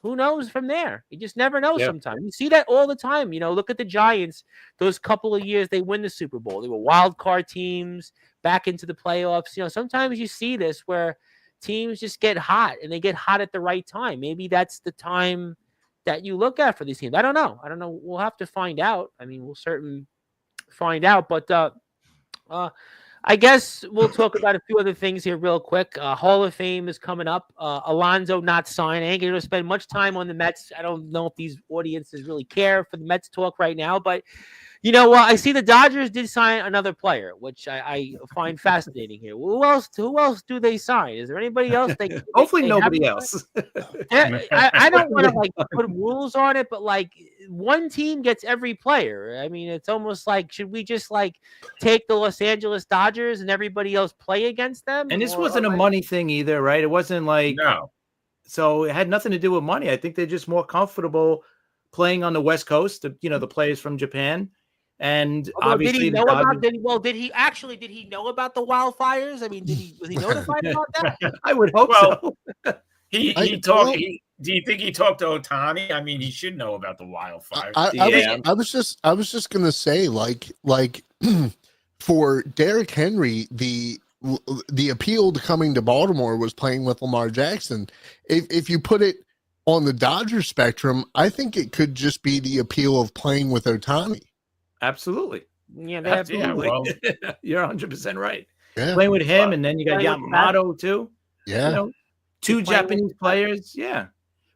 who knows from there? You just never know Yeah. sometimes. You see that all the time. Look at the Giants. Those couple of years they win the Super Bowl. They were wild card teams back into the playoffs. Sometimes you see this where teams just get hot and they get hot at the right time. Maybe that's the time that you look at for these teams. I don't know. We'll have to find out. I mean, we'll certainly find out. But I guess we'll talk about a few other things here real quick. Hall of Fame is coming up. Alonso not signing. I ain't going to spend much time on the Mets. I don't know if these audiences really care for the Mets talk right now, but I see the Dodgers did sign another player, which I find fascinating here. Who else do they sign? Is there anybody else? Hopefully nobody else. I don't want to put rules on it, but one team gets every player. I mean, it's almost like, should we just take the Los Angeles Dodgers and everybody else play against them? And this wasn't a money thing either, right? It wasn't no. So it had nothing to do with money. I think they're just more comfortable playing on the West Coast. The players from Japan. And obviously, did he know about? Did he know about the wildfires? I mean, was he notified about that? I would hope so. He talked. Do you think he talked to Ohtani? I mean, he should know about the wildfires. I was just gonna say, for Derrick Henry, the appeal to coming to Baltimore was playing with Lamar Jackson. If you put it on the Dodgers spectrum, I think it could just be the appeal of playing with Ohtani. Absolutely. Yeah, absolutely. You're 100% right. Yeah. Playing with him, and then you got Yamamoto too. Yeah. Two Japanese players. Yeah.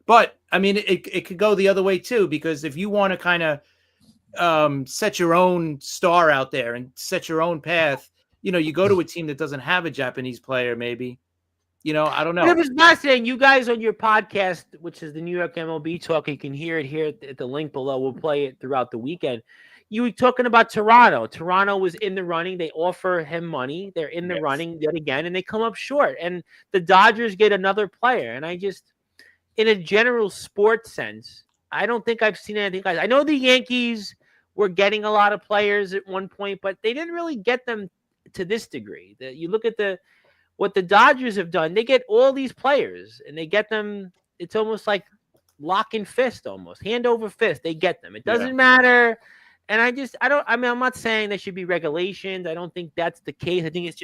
But I mean, it could go the other way too, because if you want to kind of set your own star out there and set your own path, you go to a team that doesn't have a Japanese player, maybe. I don't know. It was fascinating. You guys on your podcast, which is the New York MLB Talk, you can hear it here at the link below. We'll play it throughout the weekend. You were talking about Toronto. Toronto was in the running. They offer him money. They're in the running yet again, and they come up short. And the Dodgers get another player. And I just, in a general sports sense, I don't think I've seen anything like that. I know the Yankees were getting a lot of players at one point, but they didn't really get them to this degree. You look at what the Dodgers have done. They get all these players, and they get them. It's almost like lock and fist, almost hand over fist. They get them. It doesn't matter. And I'm not saying there should be regulations. I don't think that's the case. I think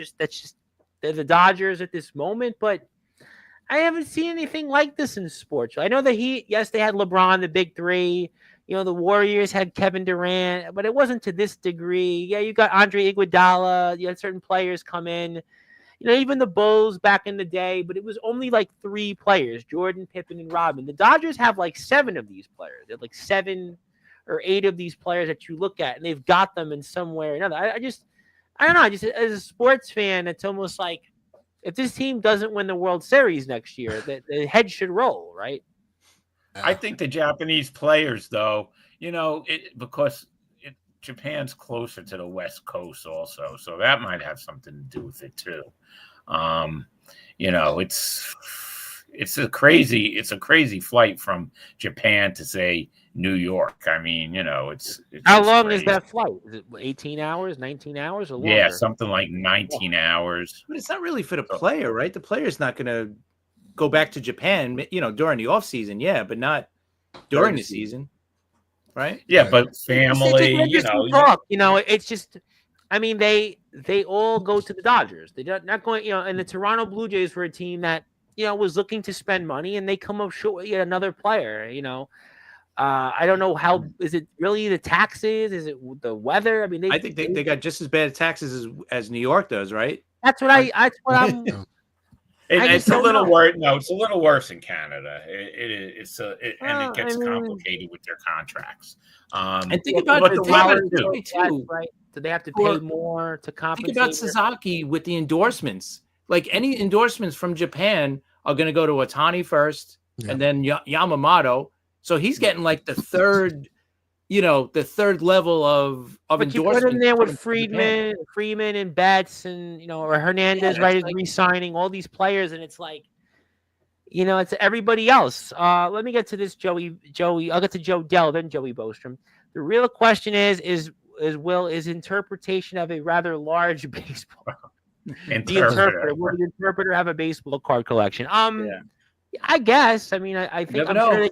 they're the Dodgers at this moment, but I haven't seen anything like this in sports. I know the Heat, yes, they had LeBron, the big three. The Warriors had Kevin Durant, but it wasn't to this degree. Yeah, you got Andre Iguodala. You had certain players come in. Even the Bulls back in the day, but it was only 3 players, Jordan, Pippen, and Rodman. The Dodgers have 7 of these players. They're 7 or 8 of these players that you look at, and they've got them in some way or another. I don't know. Just as a sports fan, it's almost like if this team doesn't win the World Series next year, the head should roll, right? I think the Japanese players, though, because Japan's closer to the West Coast also, so that might have something to do with it too. It's a crazy flight from Japan to say New York. I mean, it's how long is that flight? Is it 18 hours, 19 hours, or longer? Yeah, something like 19 hours. But it's not really for the player, right? The player's not going to go back to Japan, during the off season, but not during the season, right? Yeah, but family, it's just. I mean, they all go to the Dodgers. They're not going, and the Toronto Blue Jays were a team that was looking to spend money, and they come up short yet another player. I don't know how. Is it really the taxes? Is it the weather? I mean, I think they got just as bad taxes as New York does, right? That's what I'm. It's a little worse. No, it's a little worse in Canada. It gets complicated with their contracts. And think about it too. Right? So they have to pay more to compensate. Think about Sasaki with the endorsements. Any endorsements from Japan are going to go to Ohtani first, and then Yamamoto. So he's getting the third, the third level of endorsement. You put him there with Freeman and Betts and or Hernandez, right? Is re-signing all these players, and it's it's everybody else. Let me get to this, Joey. I'll get to Joe Dell, then Joey Bostrom. The real question is interpretation of a rather large baseball. The interpreter. Will the interpreter have a baseball card collection? I guess. I mean, I You think never I'm know.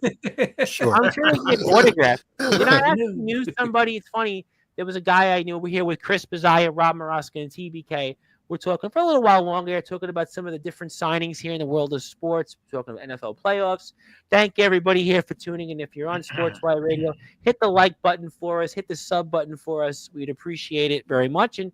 Sure. I'm sure they can get autographed. You know, I actually knew somebody. It's funny. There was a guy I knew over here with Chris Bazaya, Rob Maraska, and TBK. We're talking for a little while longer, talking about some of the different signings here in the world of sports, talking about NFL playoffs. Thank everybody here for tuning in. If you're on Sportswire Radio, hit the like button for us, hit the sub button for us. We'd appreciate it very much. And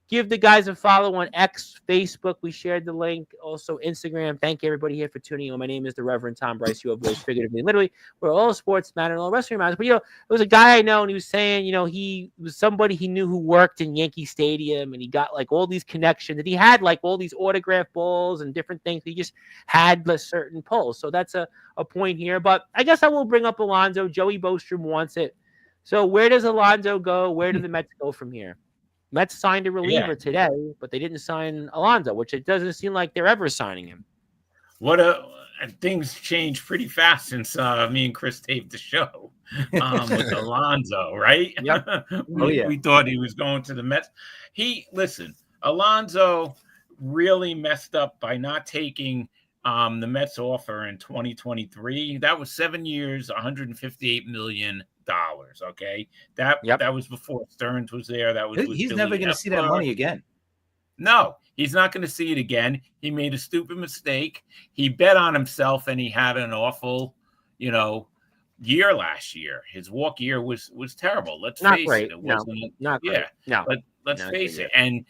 give the guys a follow on X, Facebook. We shared the link. Also, Instagram. Thank everybody here for tuning in. My name is the Reverend Tom Bryce. You have voice figuratively. Literally, we're all sports matter and all wrestling matters. But, you know, there was a guy I know, and he was saying, you know, he was somebody he knew who worked in Yankee Stadium, and he got like all these connections, and he had like all these autograph balls and different things. He just had a certain pull. So that's a point here. But I guess I will bring up Alonso. Joey Bostrom wants it. So where does Alonso go? Where do the Mets go from here? Mets signed a reliever today, but they didn't sign Alonso, which it doesn't seem like they're ever signing him. Things changed pretty fast since me and Chris taped the show with Alonso, right? Yep. We thought he was going to the Mets. Alonso really messed up by not taking the Mets offer in 2023. That was 7 years, $158 million. Okay, that was before Stearns was there. That was He's never going to see that money again. No, he's not going to see it again. He made a stupid mistake. He bet on himself, and he had an awful, year last year. His walk year was terrible. Let's face it. It wasn't not great. Yeah. But let's face it. And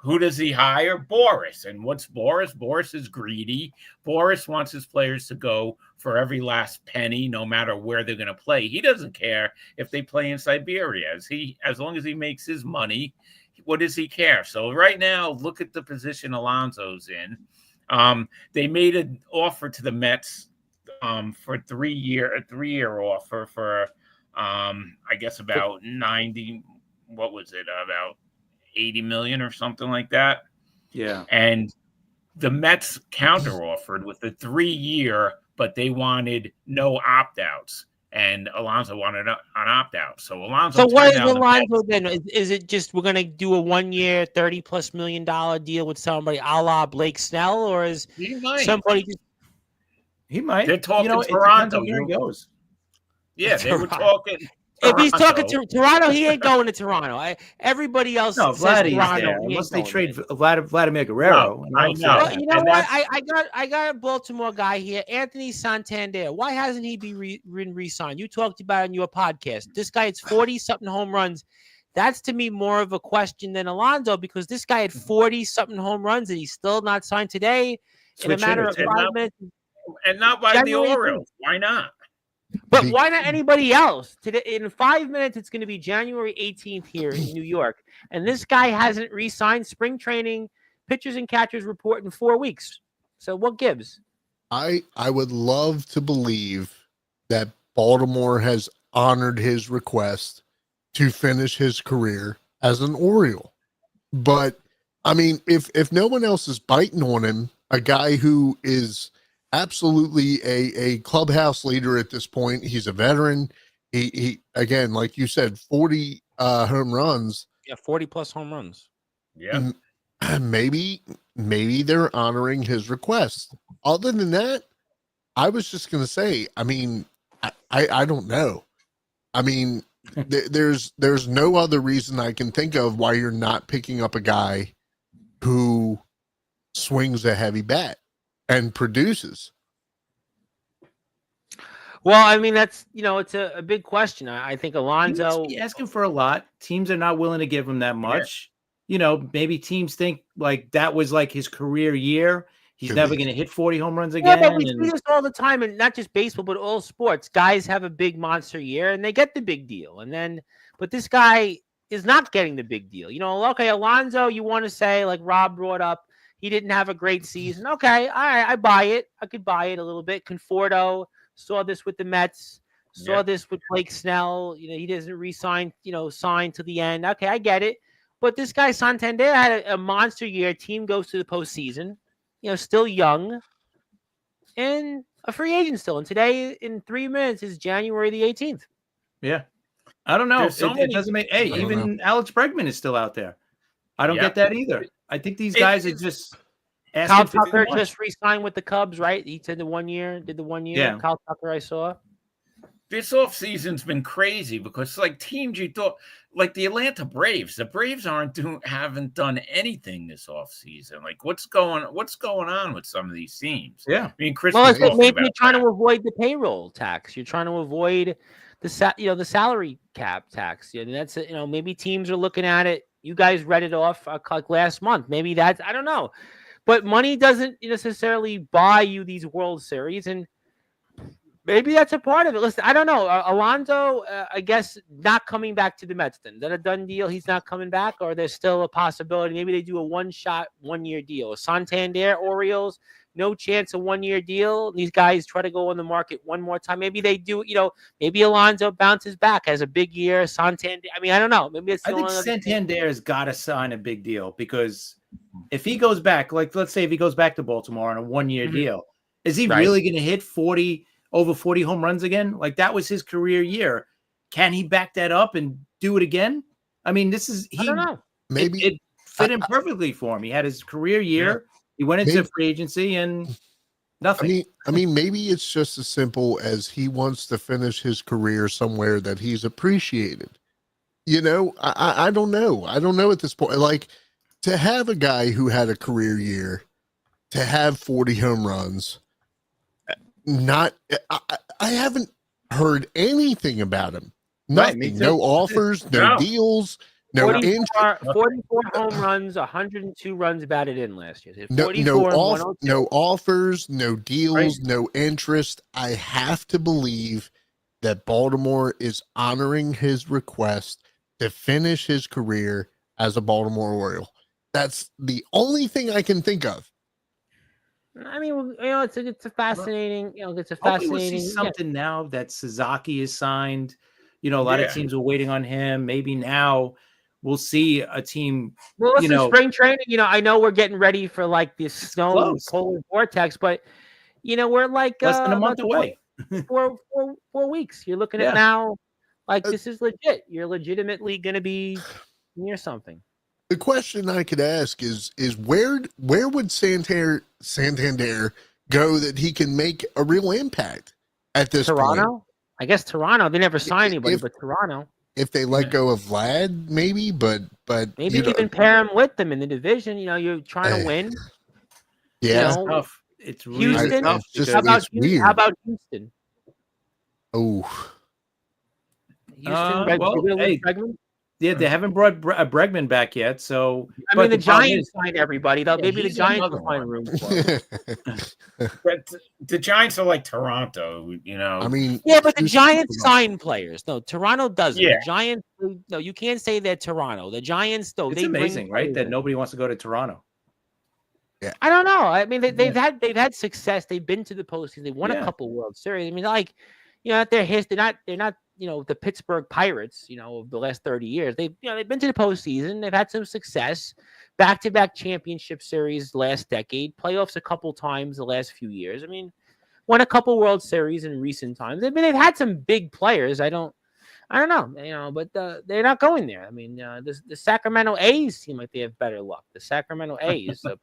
who does he hire? Boris. And what's Boris? Boris is greedy. Boris wants his players to go for every last penny, no matter where they're going to play. He doesn't care if they play in Siberia. As long as he makes his money, what does he care? So right now, look at the position Alonso's in. They made an offer to the Mets for a 3-year offer for I guess about 90. What was it? About 80 million or something like that. Yeah. And the Mets counter offered with the 3-year, but they wanted no opt-outs. And Alonso wanted an opt-out. So Alonso. So what is Alonso then? Is it just we're going to do a 1-year, $30+ million deal with somebody a la Blake Snell, or is somebody just? He might. They're talking Toronto. Where he goes. Yeah, they were talking. If he's talking to Toronto, he ain't going to Toronto. Everybody else says Toronto. There, unless they trade Vladimir Guerrero. No, I know. Well, you know what? I got a Baltimore guy here, Anthony Santander. Why hasn't he been re-signed? You talked about it in your podcast. This guy had 40-something home runs. That's to me more of a question than Alonso, because this guy had 40-something home runs and he's still not signed today. In a matter of 5 minutes. And not by the Orioles. Why not? But why not anybody else? Today, in 5 minutes, it's going to be January 18th here in New York. And this guy hasn't re-signed. Spring training, pitchers and catchers report in 4 weeks. So what gives? I would love to believe that Baltimore has honored his request to finish his career as an Oriole. But, I mean, if no one else is biting on him, a guy who is absolutely a clubhouse leader at this point. He's a veteran. He again, like you said, 40 home runs. Yeah, 40+ home runs. Yeah. Maybe they're honoring his request. Other than that, I was just going to say, I mean, I don't know. I mean, there's no other reason I can think of why you're not picking up a guy who swings a heavy bat and produces. Well, I mean, that's, it's a big question. I think Alonso asking for a lot. Teams are not willing to give him that much. Yeah. Maybe teams think like that was like his career year. He's never going to hit 40 home runs again. Yeah, but we see this all the time, and not just baseball, but all sports. Guys have a big monster year, and they get the big deal. But this guy is not getting the big deal. Okay, Alonso, you want to say, like Rob brought up, he didn't have a great season. Okay, all right, I buy it. I could buy it a little bit. Conforto saw this with the Mets, saw this with Blake Snell. He doesn't re-sign, sign to the end. Okay, I get it. But this guy, Santander, had a monster year. Team goes to the postseason, still young, and a free agent still. And today, in 3 minutes, is January the 18th. Yeah. I don't know. It doesn't make – even Alex Bregman is still out there. I don't get that either. I think these guys are just Kyle asking for too Tucker much. just re-signed with the Cubs, right? He did the 1 year. Yeah. Kyle Tucker, I saw. This offseason's been crazy because like teams you thought like the Atlanta Braves, the Braves haven't done anything this offseason. Like what's going on with some of these teams? Yeah. I mean, Chris Well, was I said talking maybe about you're trying that. to avoid the payroll tax. You're trying to avoid the salary cap tax. That's maybe teams are looking at it. You guys read it off like last month. Maybe that's I don't know, but money doesn't necessarily buy you these World Series, and maybe that's a part of it. Listen, I don't know. Alonso, I guess, not coming back to the Mets. Then is that a done deal? He's not coming back, or there's still a possibility. Maybe they do a one-shot, 1 year deal. Santander, Orioles, no chance of 1 year deal. These guys try to go on the market one more time. Maybe they do. Maybe Alonso bounces back, has a big year. Santander. I mean, I don't know. Maybe it's. I think Santander's got to sign a big deal because if he goes back, like let's say if he goes back to Baltimore on a 1 year deal, is he really going to hit over 40 home runs again? Like that was his career year. Can he back that up and do it again? I mean, I don't know. Maybe it fit in perfectly for him. He had his career year. Yeah. He went into free agency and nothing. I mean, maybe it's just as simple as he wants to finish his career somewhere that he's appreciated. I don't know. I don't know at this point. Like to have a guy who had a career year, to have 40 home runs, I haven't heard anything about him. Nothing. Right, no offers, no deals, no 44 home runs, 102 runs batted in last year. No offers, no deals, no interest. I have to believe that Baltimore is honoring his request to finish his career as a Baltimore Oriole. That's the only thing I can think of. I mean, it's a fascinating, it's a fascinating. We'll see something now that Suzuki is signed. A lot of teams are waiting on him. Maybe now we'll see a team. Well, listen, spring training. I know we're getting ready for like this snow polar vortex, but we're like less than a month away. 4 weeks. You're looking at now, like this is legit. You're legitimately going to be near something. The question I could ask is where would Santander go that he can make a real impact at this Toronto? point? I guess Toronto. They never sign anybody, but Toronto. If they let go of Vlad, maybe, but maybe even pair him with them in the division. You're trying to win. Yeah, it's tough. It's really Houston. tough. How about Houston? Oh, Houston. Yeah, they haven't brought Bregman back yet. So I mean, the Giants signed everybody. Though maybe the Giants will find room for him. But the Giants are like Toronto, I mean, but the Giants sign players. No, Toronto doesn't. Yeah. The Giants. No, you can't say they're Toronto. The Giants, though, it's amazing, right? That nobody wants to go to Toronto. Yeah, I don't know. I mean, they've had success. They've been to the postseason. They won a couple World Series. I mean, like at their history, they're not. The Pittsburgh Pirates, of the last 30 years, they've been to the postseason. They've had some success, back-to-back championship series last decade, playoffs a couple times the last few years. I mean, won a couple World Series in recent times. I mean, they've had some big players. I don't know, but they're not going there. I mean, the Sacramento A's seem like they have better luck. The Sacramento A's, but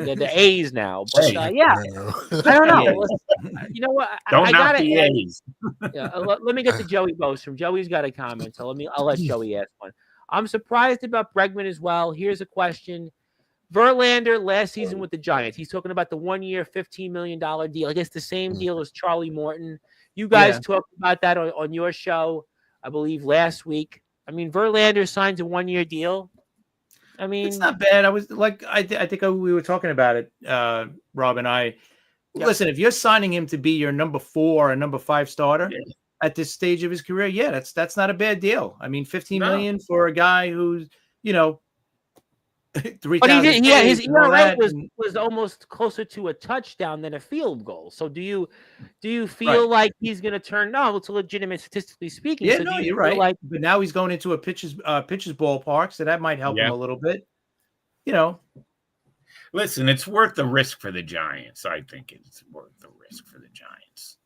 they're the A's now. But I don't know. You know what? I gotta the A's. Let me get to Joey Bostrom. Joey's got a comment, so I'll let Joey ask one. I'm surprised about Bregman as well. Here's a question. Verlander last season with the Giants. He's talking about the 1 year, $15 million deal. I guess the same deal as Charlie Morton. You guys talked about that on your show, I believe, last week. I mean, Verlander signs a 1 year deal. I mean, it's not bad. I was like, I think we were talking about it, Rob and I. Yep. Listen, if you're signing him to be your number 4 or number 5 starter at this stage of his career, that's not a bad deal. I mean, $15 million for a guy who's 3,000. But his ERA was almost closer to a touchdown than a field goal. So do you feel like he's going to turn? No, it's legitimate statistically speaking. Yeah, so you're right. But now he's going into a pitcher's ballpark, so that might help him a little bit. Listen, it's worth the risk for the Giants. I think it's worth the risk for the Giants.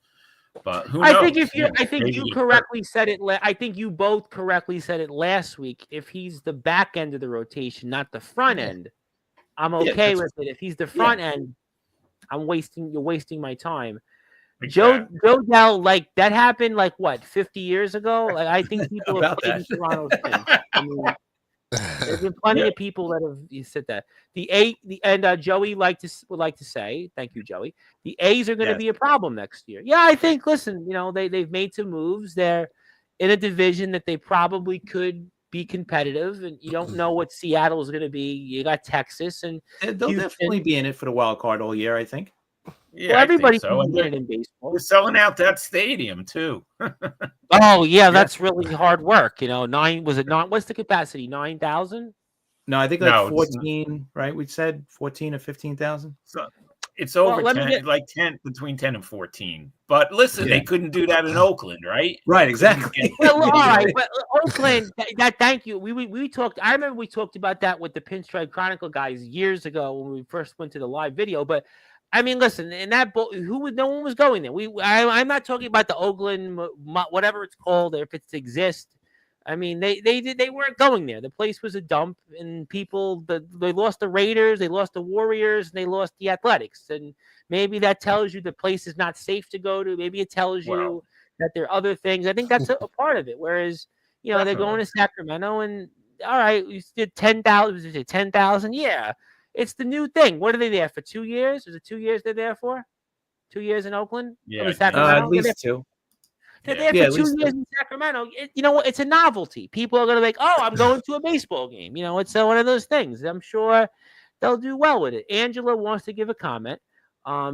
But who knows? I think you correctly said it. I think you both correctly said it last week. If he's the back end of the rotation, not the front end, I'm Yeah, okay with it. If he's the front end, you're wasting my time. Exactly. Joe Dell, like that happened like what 50 years ago. Like I think people have About played that. in Toronto since. I mean, there's been plenty Yeah. of people that have said that. Joey would like to say, thank you, Joey. The A's are going to Yes. be a problem next year. Yeah, I think. Listen, they've made some moves. They're in a division that they probably could be competitive, and you don't know what Seattle is going to be. You got Texas and They'll Houston. definitely be in it for the wild card all year, I think. Yeah, Well, I think everybody so. can And be in it in baseball. they're selling out that stadium too. Oh yeah, that's really hard work. Was it not? What's the capacity? 9,000. No, I think like No, 14, right? We said 14 or 15,000. so it's over Well, let me 10, get- like 10, between 10 and 14. But listen, Yeah. they couldn't do that in Oakland, right? Right, exactly. Well, all right, but Oakland. Thank you. We talked. I remember we talked about that with the Pinstripe Chronicle guys years ago when we first went to the live video. But I mean, listen, in that no one was going there. I'm not talking about the Oakland, whatever it's called, or if it exists. I mean, they weren't going there. The place was a dump, and they lost the Raiders, they lost the Warriors, and they lost the Athletics. And maybe that tells you the place is not safe to go to. Maybe it tells you that there are other things. I think that's a part of it. Whereas, they're going to Sacramento, and all right, we did 10,000. 10,000, yeah. It's the new thing. What are they there for? 2 years? Is it 2 years they're there for? 2 years in Oakland? Yeah, Sacramento. At least two. They're Yeah. there Yeah, for at 2 least years in Sacramento. You know what? It's a novelty. People are going to be like, oh, I'm going to a baseball game. It's one of those things. I'm sure they'll do well with it. Angela wants to give a comment.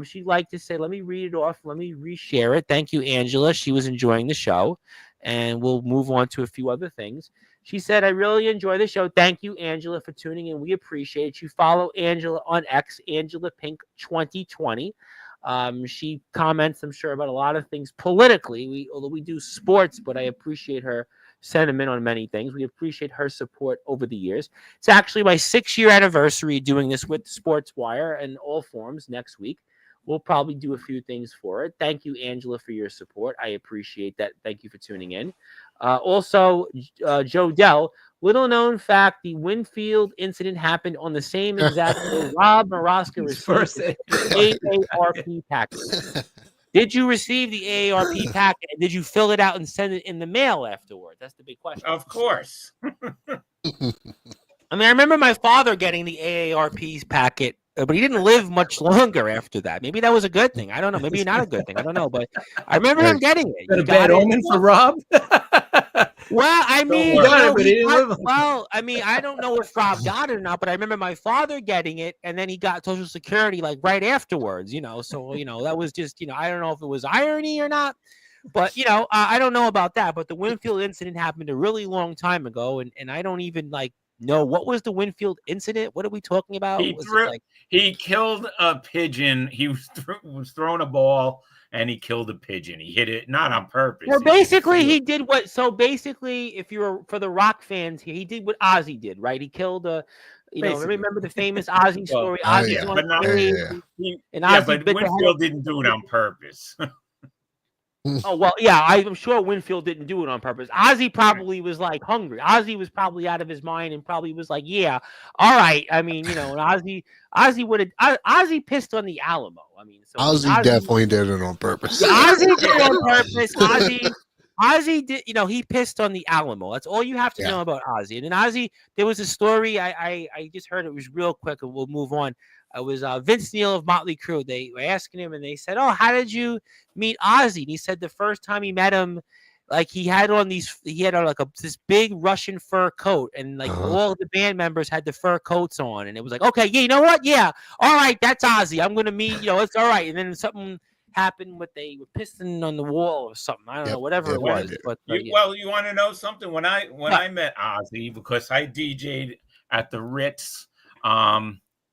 She'd like to say, let me read it off. Let me reshare it. Thank you, Angela. She was enjoying the show. And we'll move on to a few other things. She said, I really enjoy the show. Thank you, Angela, for tuning in. We appreciate you. Follow Angela on X, Angela Pink 2020. She comments, I'm sure, about a lot of things politically. Although we do sports, but I appreciate her sentiment on many things. We appreciate her support over the years. It's actually my 6-year anniversary doing this with Sportzwire in all forms next week. We'll probably do a few things for it. Thank you, Angela, for your support. I appreciate that. Thank you for tuning in. Also, Joe Dell, little known fact, the Winfield incident happened on the same exact day Rob Maraska received the AARP packet. Did you receive the AARP packet? And did you fill it out and send it in the mail afterward? That's the big question. Of course. I mean, I remember my father getting the AARP packet, but he didn't live much longer after that. Maybe that was a good thing. I don't know. Maybe not a good thing. I don't know. But I remember him getting it. Is that a bad omen for Rob? Well, I mean, I mean, I don't know if Rob got it or not, but I remember my father getting it, and then he got Social Security like right afterwards. So that was just I don't know if it was irony or not, but I don't know about that. But the Winfield incident happened a really long time ago, and I don't even know what was the Winfield incident. What are we talking about? He killed a pigeon. He was throwing a ball. And he killed a pigeon. He hit it not on purpose. Well, basically, he did what. So basically, if you're for the Rock fans, he did what Ozzy did, right? He killed a. Remember the famous Ozzy story? Ozzy's on but Winfield didn't do it on purpose. Oh, well, yeah, I'm sure Winfield didn't do it on purpose. Ozzy probably was hungry. Ozzy was probably out of his mind and probably was like, yeah, all right. I mean, and Ozzy pissed on the Alamo. I mean, so Ozzy definitely did it on purpose. Ozzy did it on purpose. Ozzy did, he pissed on the Alamo. That's all you have to know about Ozzy. And then Ozzy, there was a story I just heard. It was real quick, and we'll move on. It was Vince Neil of Motley Crue. They were asking him, and they said, "Oh, how did you meet Ozzy?" And he said the first time he met him, he had on this big Russian fur coat, and all the band members had the fur coats on, and it was like, okay, yeah, you know what? Yeah, all right, that's Ozzy. I'm gonna meet, it's all right. And then something happened with they were pissing on the wall or something. I don't know, whatever it was. But well, you want to know something? When I met Ozzy, because I DJ'd at the Ritz,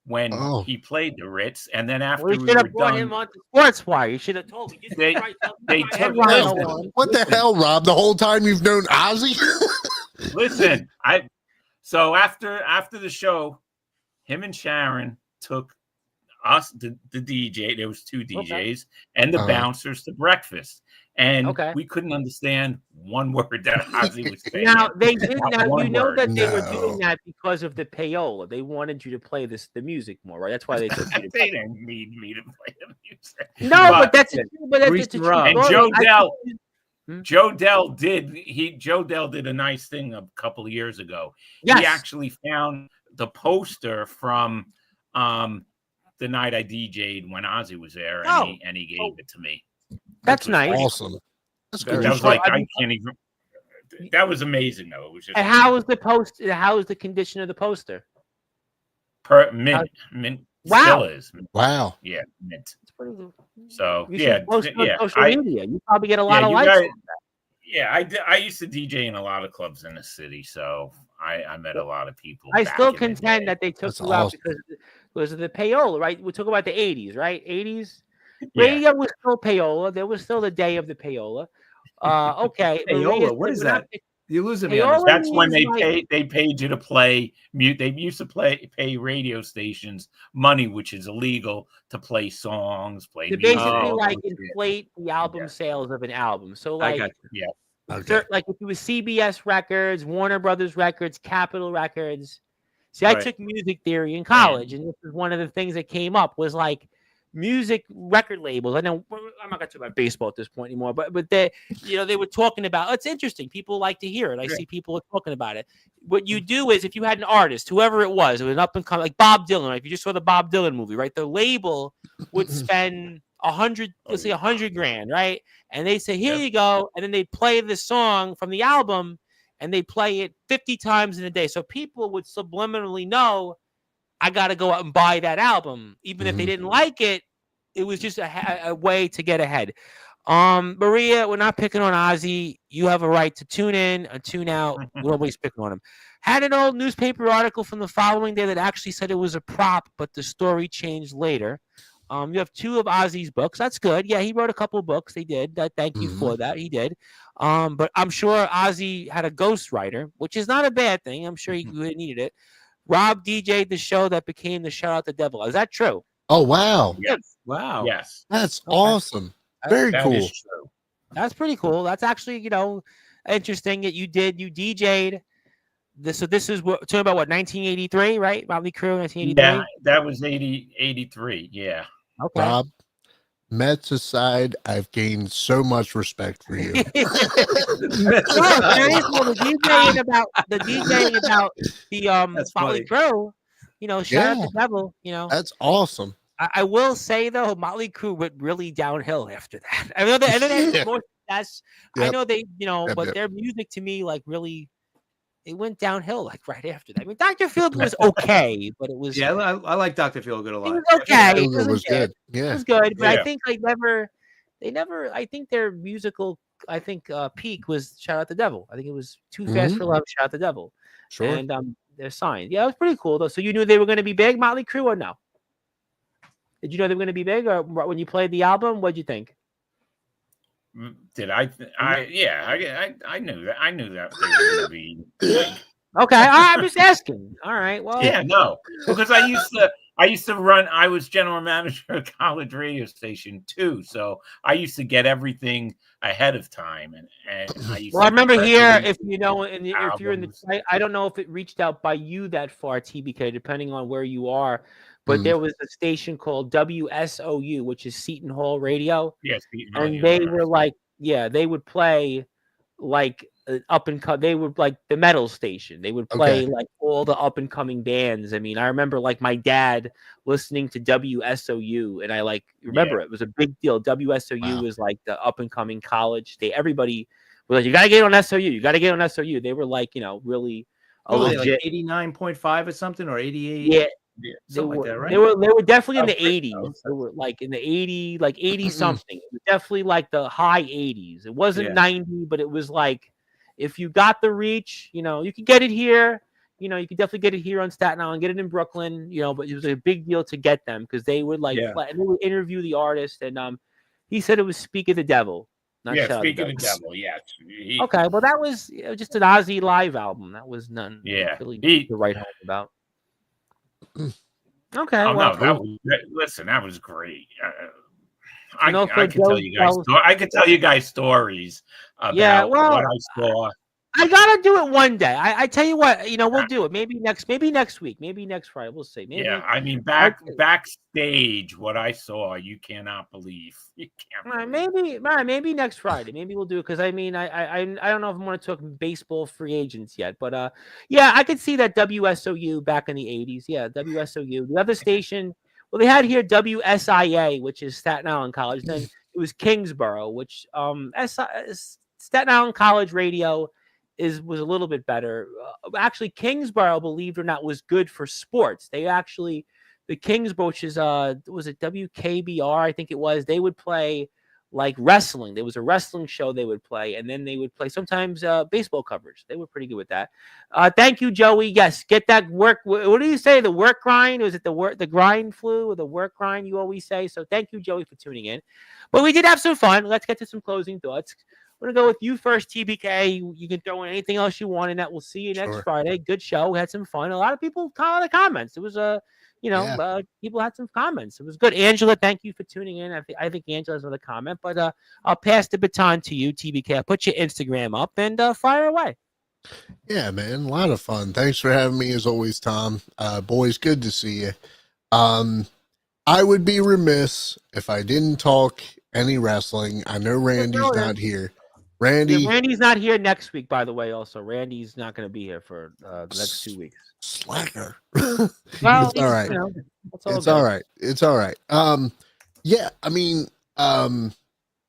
when he played the Ritz, and then after we should have brought him on to Sportswire. You should have told me. They took what the hell, Rob? The whole time you've known Ozzy? Listen, so after the show, him and Sharon took us, the DJ. There was two DJs Okay. and the Uh-huh. bouncers to breakfast, and Okay. we couldn't understand one word that Ozzy was saying. Now they did. Not Now one you know word. that they were doing No. that because of the payola. They wanted you to play the music more, right? That's why they took you. To They didn't need me to play the music. No, but that's a Grease true Rob. And story. Joe Dell did a nice thing a couple of years ago. Yes. He actually found the poster from the night I DJ'd when Ozzy was there, and he gave it to me. That's which was nice. Awesome. That's Very good. That was So, like I I mean- can't even. That was amazing, though. It was just And how is the post? How is the condition of the poster? mint. Mint Wow. still is. Wow. Yeah, mint. It's pretty good. So You yeah, should post it on yeah. social media. You probably get a lot of you likes. guys- on that. Yeah, I used to DJ in a lot of clubs in the city, so I met a lot of people. I back still in the contend day. that they took That's you out awesome. because of the payola, right? We talk about the 80s, right? 80s. Yeah. Radio was still payola. There was still the day of the payola. Okay. Maria Payola, said what is we're not that? You're losing me on Payola this. That's when means like- they paid you to play mute. They used to pay radio stations money, which is illegal, to play songs, play to music. basically Oh, like okay. inflate the album Yeah. sales of an album. So I like, got you. Okay. like if it was CBS Records, Warner Brothers Records, Capitol Records. See, I Right. took music theory in college, and this is one of the things that came up was like music record labels. I know I'm not going to talk about baseball at this point anymore, but they, they were talking about. It's interesting. People like to hear it. I see people are talking about it. What you do is if you had an artist, whoever it was an up and coming like Bob Dylan. Right? If you just saw the Bob Dylan movie, right, the label would spend let's say $100,000, right, and they say here you go, and then they play the song from the album, and they play it 50 times in a day, so people would subliminally know. I got to go out and buy that album. Even if they didn't like it, it was just a way to get ahead. Maria, we're not picking on Ozzy. You have a right to tune in and tune out. Nobody's picking on him. Had an old newspaper article from the following day that actually said it was a prop, but the story changed later. You have two of Ozzy's books. That's good. Yeah, he wrote a couple books. They did. Thank you for that. He did. But I'm sure Ozzy had a ghostwriter, which is not a bad thing. I'm sure he needed it. Rob DJ'd the show that became the Shout Out the Devil. Is that true? Oh, wow. Yes. Wow. Yes. That's awesome. Very That cool. is true. That's pretty cool. That's actually, interesting that you DJ'd this. So this is talking about 1983, right? Motley Crue, 1983. Yeah, that was 83. Yeah. Okay. Rob, Mets aside, I've gained so much respect for you. The DJing about the That's Motley funny. Crue, shout out Yeah. the devil, That's awesome. I will say though, Motley Crue went really downhill after that. I know they had more success. I Yep. know they, Yep, but yep. their music to me like really, it went downhill like right after that. I mean, Dr. Field was okay, but it was Yeah, I like Dr. Feelgood a it lot. was okay. It It wasn't was bad. good. It Yeah. was good, but I Yeah. think they never. I think their musical, peak was "Shout Out the Devil." I think it was "Too Fast for Love," "Shout Out the Devil," Sure. and they're signed. Yeah, it was pretty cool though. So you knew they were going to be big, Motley Crue, or no? Did you know they were going to be big, or when you played the album, what'd you think? Did I? I knew that. I knew that they were going to be. Like, Okay, I'm just asking. All right, well, yeah, no, because I used to run. I was general manager of a college radio station too, so I used to get everything ahead of time, and I used. Well, I to remember press here, release if you're in albums. I don't know if it reached out by you that far, TBK, depending on where you are, but there was a station called WSOU, which is Seton Hall Radio, Yes, and they were like, they would play like up and cut. They were like the metal station. They would play like all the up and coming bands. I mean, I remember like my dad listening to WSOU, and I remember it was a big deal. WSOU was like the up and coming college. Everybody was like, you got to get on SOU. You got to get on SOU. They were like, really a What were they, legit. like 89.5 or something, or 88? Yeah. Something like that, right? They were definitely in the Okay. 80s. They were like in the 80 something. It was definitely like the high 80s. It wasn't 90, but it was like if you got the reach, you could get it here. You could definitely get it here on Staten Island, get it in Brooklyn, but it was a big deal to get them because they would and they would interview the artist, and he said it was Speak of the Devil. Not Shout Out Speak the of the Devil. Yes. Okay, well that was just an Ozzy live album. That was none. Yeah. Really to write home about. Okay, Oh well, no, listen, that was great. and also I could tell Joe you guys. Bell. I could tell you guys stories Yeah, about what well, I saw. I gotta do it one day. I tell you what, we'll do it. Maybe next week, maybe next Friday. We'll see. Yeah, Maybe I mean, I, backstage, what I saw, you cannot believe. You can't believe. maybe next Friday. Maybe we'll do it because I don't know if I want to talk baseball free agents yet, but yeah, I could see that WSOU back in the '80s. Yeah, WSOU. The other station, well, they had here WSIA, which is Staten Island College. Then it was Kingsborough, which Staten Island College radio was a little bit better. Actually, Kingsborough, believe it or not, was good for sports. They actually the Kingsborough, which is was it WKBR? I think it was. They would play like wrestling. There was a wrestling show they would play, and then they would play sometimes baseball coverage. They were pretty good with that. Thank you, Joey. Yes, get that work. What do you say? The work grind? Was it the grind flu or the work grind? You always say. So thank you, Joey, for tuning in. But we did have some fun. Let's get to some closing thoughts. I'm going to go with you first, TBK. You can throw in anything else you want in that. We'll see you next Friday. Good show. We had some fun. A lot of people the comments. It was people had some comments. It was good. Angela, thank you for tuning in. I think Angela has another comment, but I'll pass the baton to you, TBK. I'll put your Instagram up and fire away. Yeah, man. A lot of fun. Thanks for having me as always, Tom. Boys, good to see you. I would be remiss if I didn't talk any wrestling. I know Randy's not here. Randy's not here next week, by the way. Also, Randy's not going to be here for the next 2 weeks. Slacker. Well, it's all right. It's all right. It's all right. Yeah. I mean,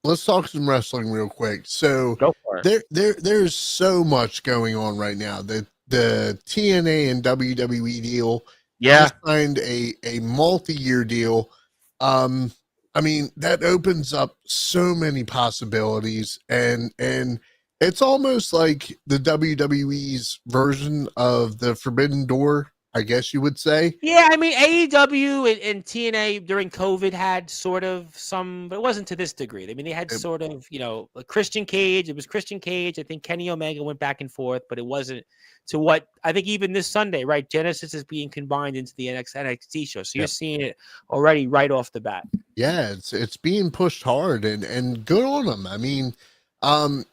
let's talk some wrestling real quick. So go for it. There's so much going on right now. The TNA and WWE deal. Yeah. Signed a multi-year deal. I mean, that opens up so many possibilities, and it's almost like the WWE's version of the Forbidden Door, I guess you would say. Yeah, I mean, AEW and TNA during COVID had sort of some, but it wasn't to this degree. I mean, they had sort of, a Christian Cage. It was Christian Cage. I think Kenny Omega went back and forth, but it wasn't to what I think even this Sunday, right? Genesis is being combined into the NXT show. So you're seeing it already right off the bat. Yeah, it's being pushed hard and good on them. I mean, TNA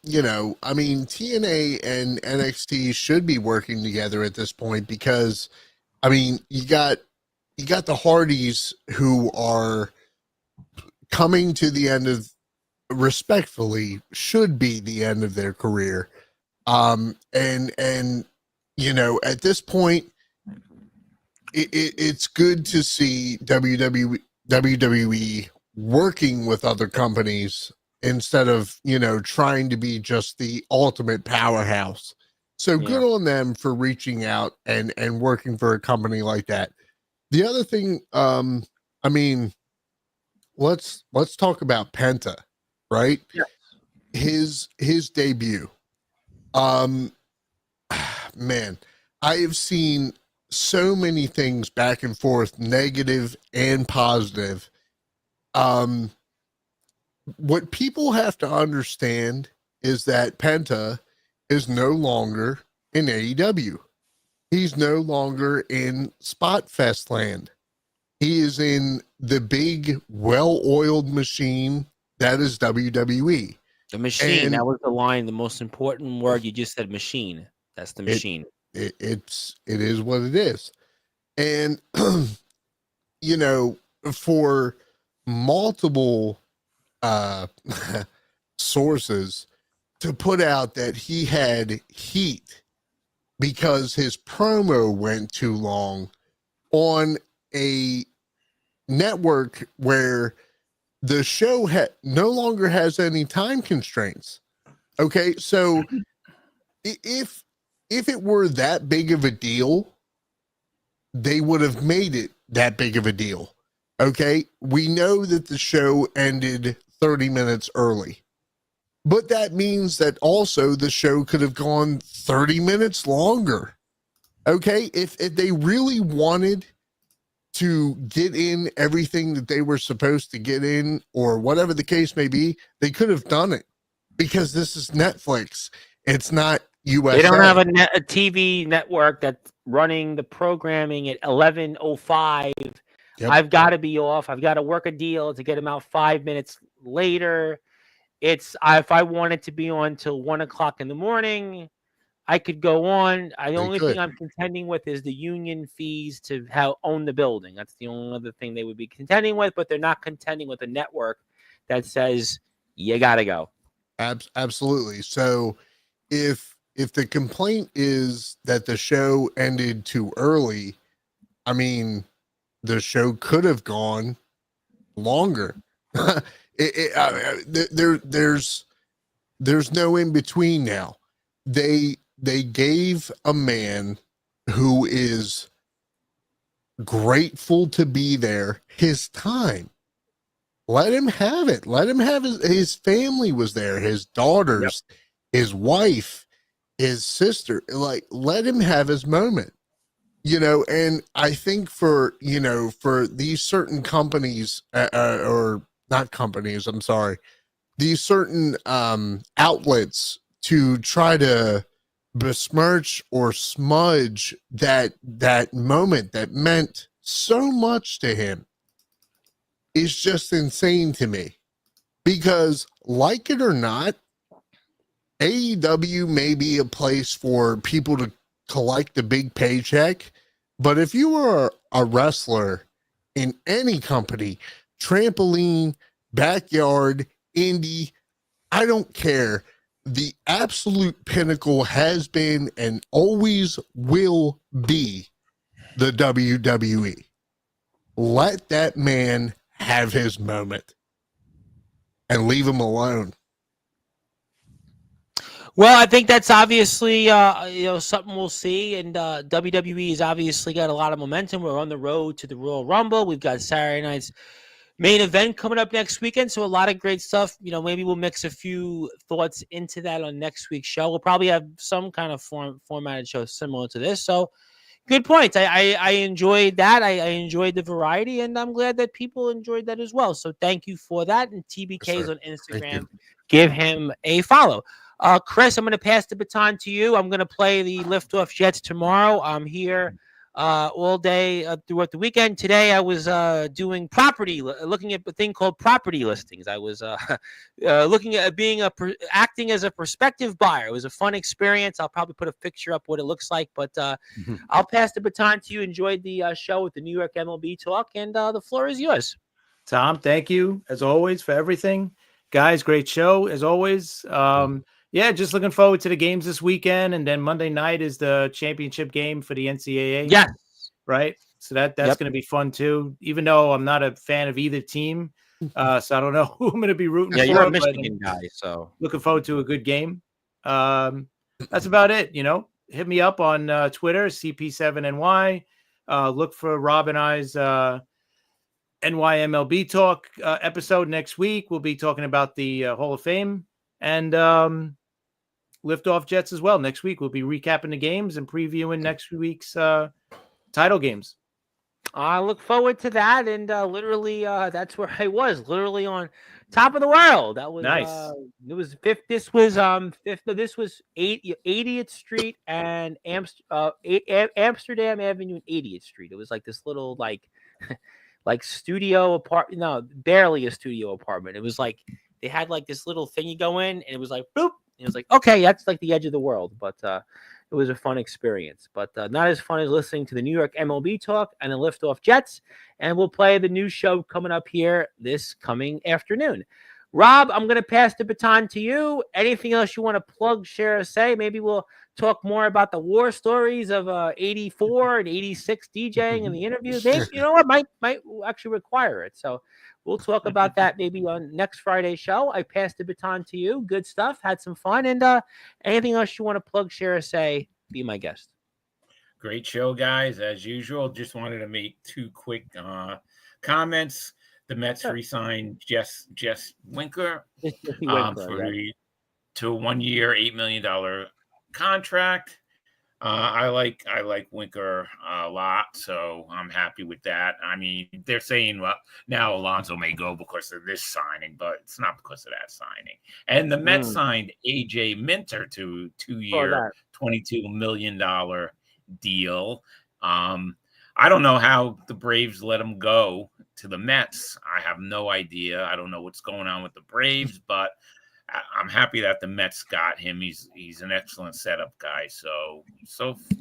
and NXT should be working together at this point because, I mean, you got the Hardys who are coming to the end of, respectfully, should be the end of their career. At this point, it's good to see WWE working with other companies instead of, trying to be just the ultimate powerhouse. So good on them for reaching out and working for a company like that. The other thing, let's talk about Penta, right? Yeah. His debut. Man, I have seen so many things back and forth, negative and positive. What people have to understand is that Penta is no longer in AEW. He's no longer in Spot Fest land. He is in the big, well-oiled machine that is WWE. The machine. That was the line. The most important word you just said, machine. That's the machine. It is what it is. And, for multiple sources to put out that he had heat because his promo went too long on a network where the show no longer has any time constraints. Okay, so if it were that big of a deal, they would have made it that big of a deal. Okay, we know that the show ended 30 minutes early, but that means that also the show could have gone 30 minutes longer. Okay, if they really wanted to get in everything that they were supposed to get in, or whatever the case may be, they could have done it, because this is Netflix. It's not, They don't have USA. a TV network that's running the programming at 11:05. Yep. I've got to be off. I've got to work a deal to get them out 5 minutes later. It's if I wanted to be on till 1 o'clock in the morning, I could go on. The They only thing could. I'm contending with is the union fees to own the building. That's the only other thing they would be contending with, but they're not contending with a network that says you got to go. Absolutely. So if the complaint is that the show ended too early, I mean, the show could have gone longer. There's no in between now. They gave a man who is grateful to be there his time. Let him have it. Let him have his family was there, his daughters, his wife, his sister. Like, let him have his moment. And I think for these certain companies, or not companies, I'm sorry, these certain outlets to try to besmirch or smudge that moment that meant so much to him is just insane to me. Because, like it or not, AEW may be a place for people to collect a big paycheck, but if you are a wrestler in any company, trampoline, backyard, indie, I don't care. The absolute pinnacle has been and always will be the WWE. Let that man have his moment and leave him alone. Well, I think that's obviously something we'll see, and WWE has obviously got a lot of momentum. We're on the road to the Royal Rumble. We've got Saturday night's main event coming up next weekend, so a lot of great stuff. Maybe we'll mix a few thoughts into that on next week's show. We'll probably have some kind of formatted show similar to this. So, good points. I enjoyed that. I enjoyed the variety, and I'm glad that people enjoyed that as well. So, thank you for that. And TBK's Yes, on Instagram. Give him a follow. Chris, I'm going to pass the baton to you. I'm going to play the Liftoff Jets tomorrow. I'm here all day throughout the weekend. Today, I was doing looking at a thing called property listings. I was looking at acting as a prospective buyer. It was a fun experience. I'll probably put a picture up what it looks like, but I'll pass the baton to you. Enjoyed the show with the New York MLB talk, and the floor is yours. Tom, thank you as always for everything. Guys, great show as always. Yeah, just looking forward to the games this weekend, and then Monday night is the championship game for the NCAA. Yes. Right? So that's going to be fun too, even though I'm not a fan of either team. So I don't know who I'm going to be rooting for. Yeah, you're a Michigan guy, so looking forward to a good game. That's about it. Hit me up on Twitter, CP7NY. Look for Rob and I's NYMLB Talk episode next week. We'll be talking about the Hall of Fame and Liftoff Jets as well. Next week, we'll be recapping the games and previewing next week's title games. I look forward to that. And literally, that's where I was, literally on top of the world. That was nice. It was fifth. This was fifth. No, this was 80th Street and Amsterdam Avenue and 80th Street. It was like this little like studio apartment. No, barely a studio apartment. It was like they had like this little thing you go in, and it was like boop. And it was like, okay, that's like the edge of the world. But it was a fun experience. But not as fun as listening to the New York MLB talk and the Liftoff Jets. And we'll play the new show coming up here this coming afternoon. Rob, I'm going to pass the baton to you. Anything else you want to plug, share, or say? Maybe we'll talk more about the war stories of 84 and 86 DJing and the interviews. Maybe, you know what, might actually require it. So we'll talk about that maybe on next Friday's show. I passed the baton to you. Good stuff. Had some fun. And anything else you want to plug, share, or say, be my guest. Great show, guys. As usual, just wanted to make two quick comments. The Mets re-signed Jess Winker to a 1 year, $8 million contract. I like Winker a lot, so I'm happy with that. I mean, they're saying well now Alonso may go because of this signing, but it's not because of that signing. And the Mets signed AJ Minter to Saw 2-year, that. $22 million deal. I don't know how the Braves let him go to the Mets. I have no idea. I don't know what's going on with the Braves, but I'm happy that the Mets got him. He's an excellent setup guy. So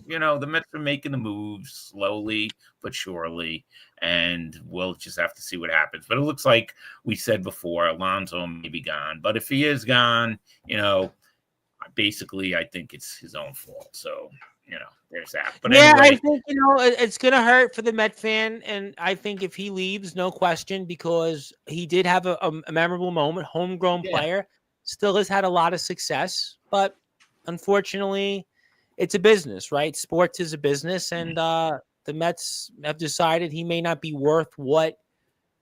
the Mets are making the moves slowly but surely, and we'll just have to see what happens. But it looks like we said before, Alonso may be gone. But if he is gone, basically I think it's his own fault. So there's that. But yeah, anyway, I think it's gonna hurt for the Met fan, and I think if he leaves, no question, because he did have a memorable moment, homegrown yeah. player, still has had a lot of success, but unfortunately, it's a business, right? Sports is a business, and the Mets have decided he may not be worth what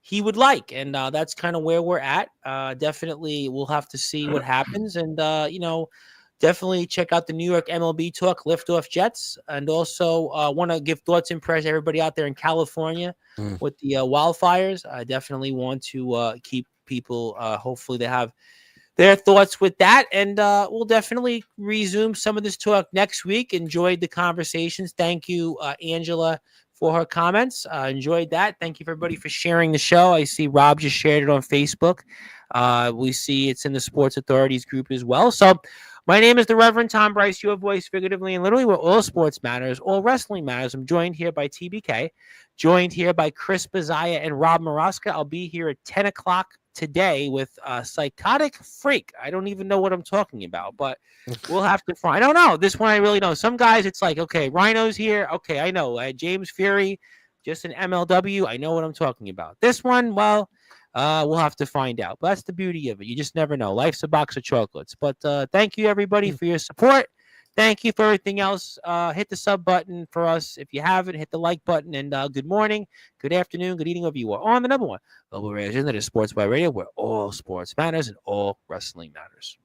he would like, and that's kind of where we're at. Definitely, we'll have to see what happens, and definitely check out the New York MLB Talk Liftoff Jets, and also want to give thoughts and prayers to everybody out there in California with the wildfires. I definitely want to keep people. Hopefully, they have their thoughts with that, and we'll definitely resume some of this talk next week. Enjoyed the conversations. Thank you, Angela, for her comments. Enjoyed that. Thank you for everybody for sharing the show. I see Rob just shared it on Facebook. We see it's in the Sports Authorities group as well. So my name is the Reverend Tom Bryce, your voice figuratively and literally where all sports matters, all wrestling matters. I'm joined here by TBK, joined here by Chris Bazaya and Rob Maraska. I'll be here at 10 o'clock today with Psychotic Freak. I don't even know what I'm talking about, but we'll have to find. I don't know. This one I really know. Some guys, it's like, okay, Rhino's here. Okay, I know. James Fury, just an MLW. I know what I'm talking about. This one, well, we'll have to find out. But that's the beauty of it. You just never know. Life's a box of chocolates. But thank you, everybody, for your support. Thank you for everything else. Hit the sub button for us. If you haven't, hit the like button. And good morning, good afternoon, good evening, wherever you are on the number one global radio, that is Sportswire Radio, where all sports matters and all wrestling matters.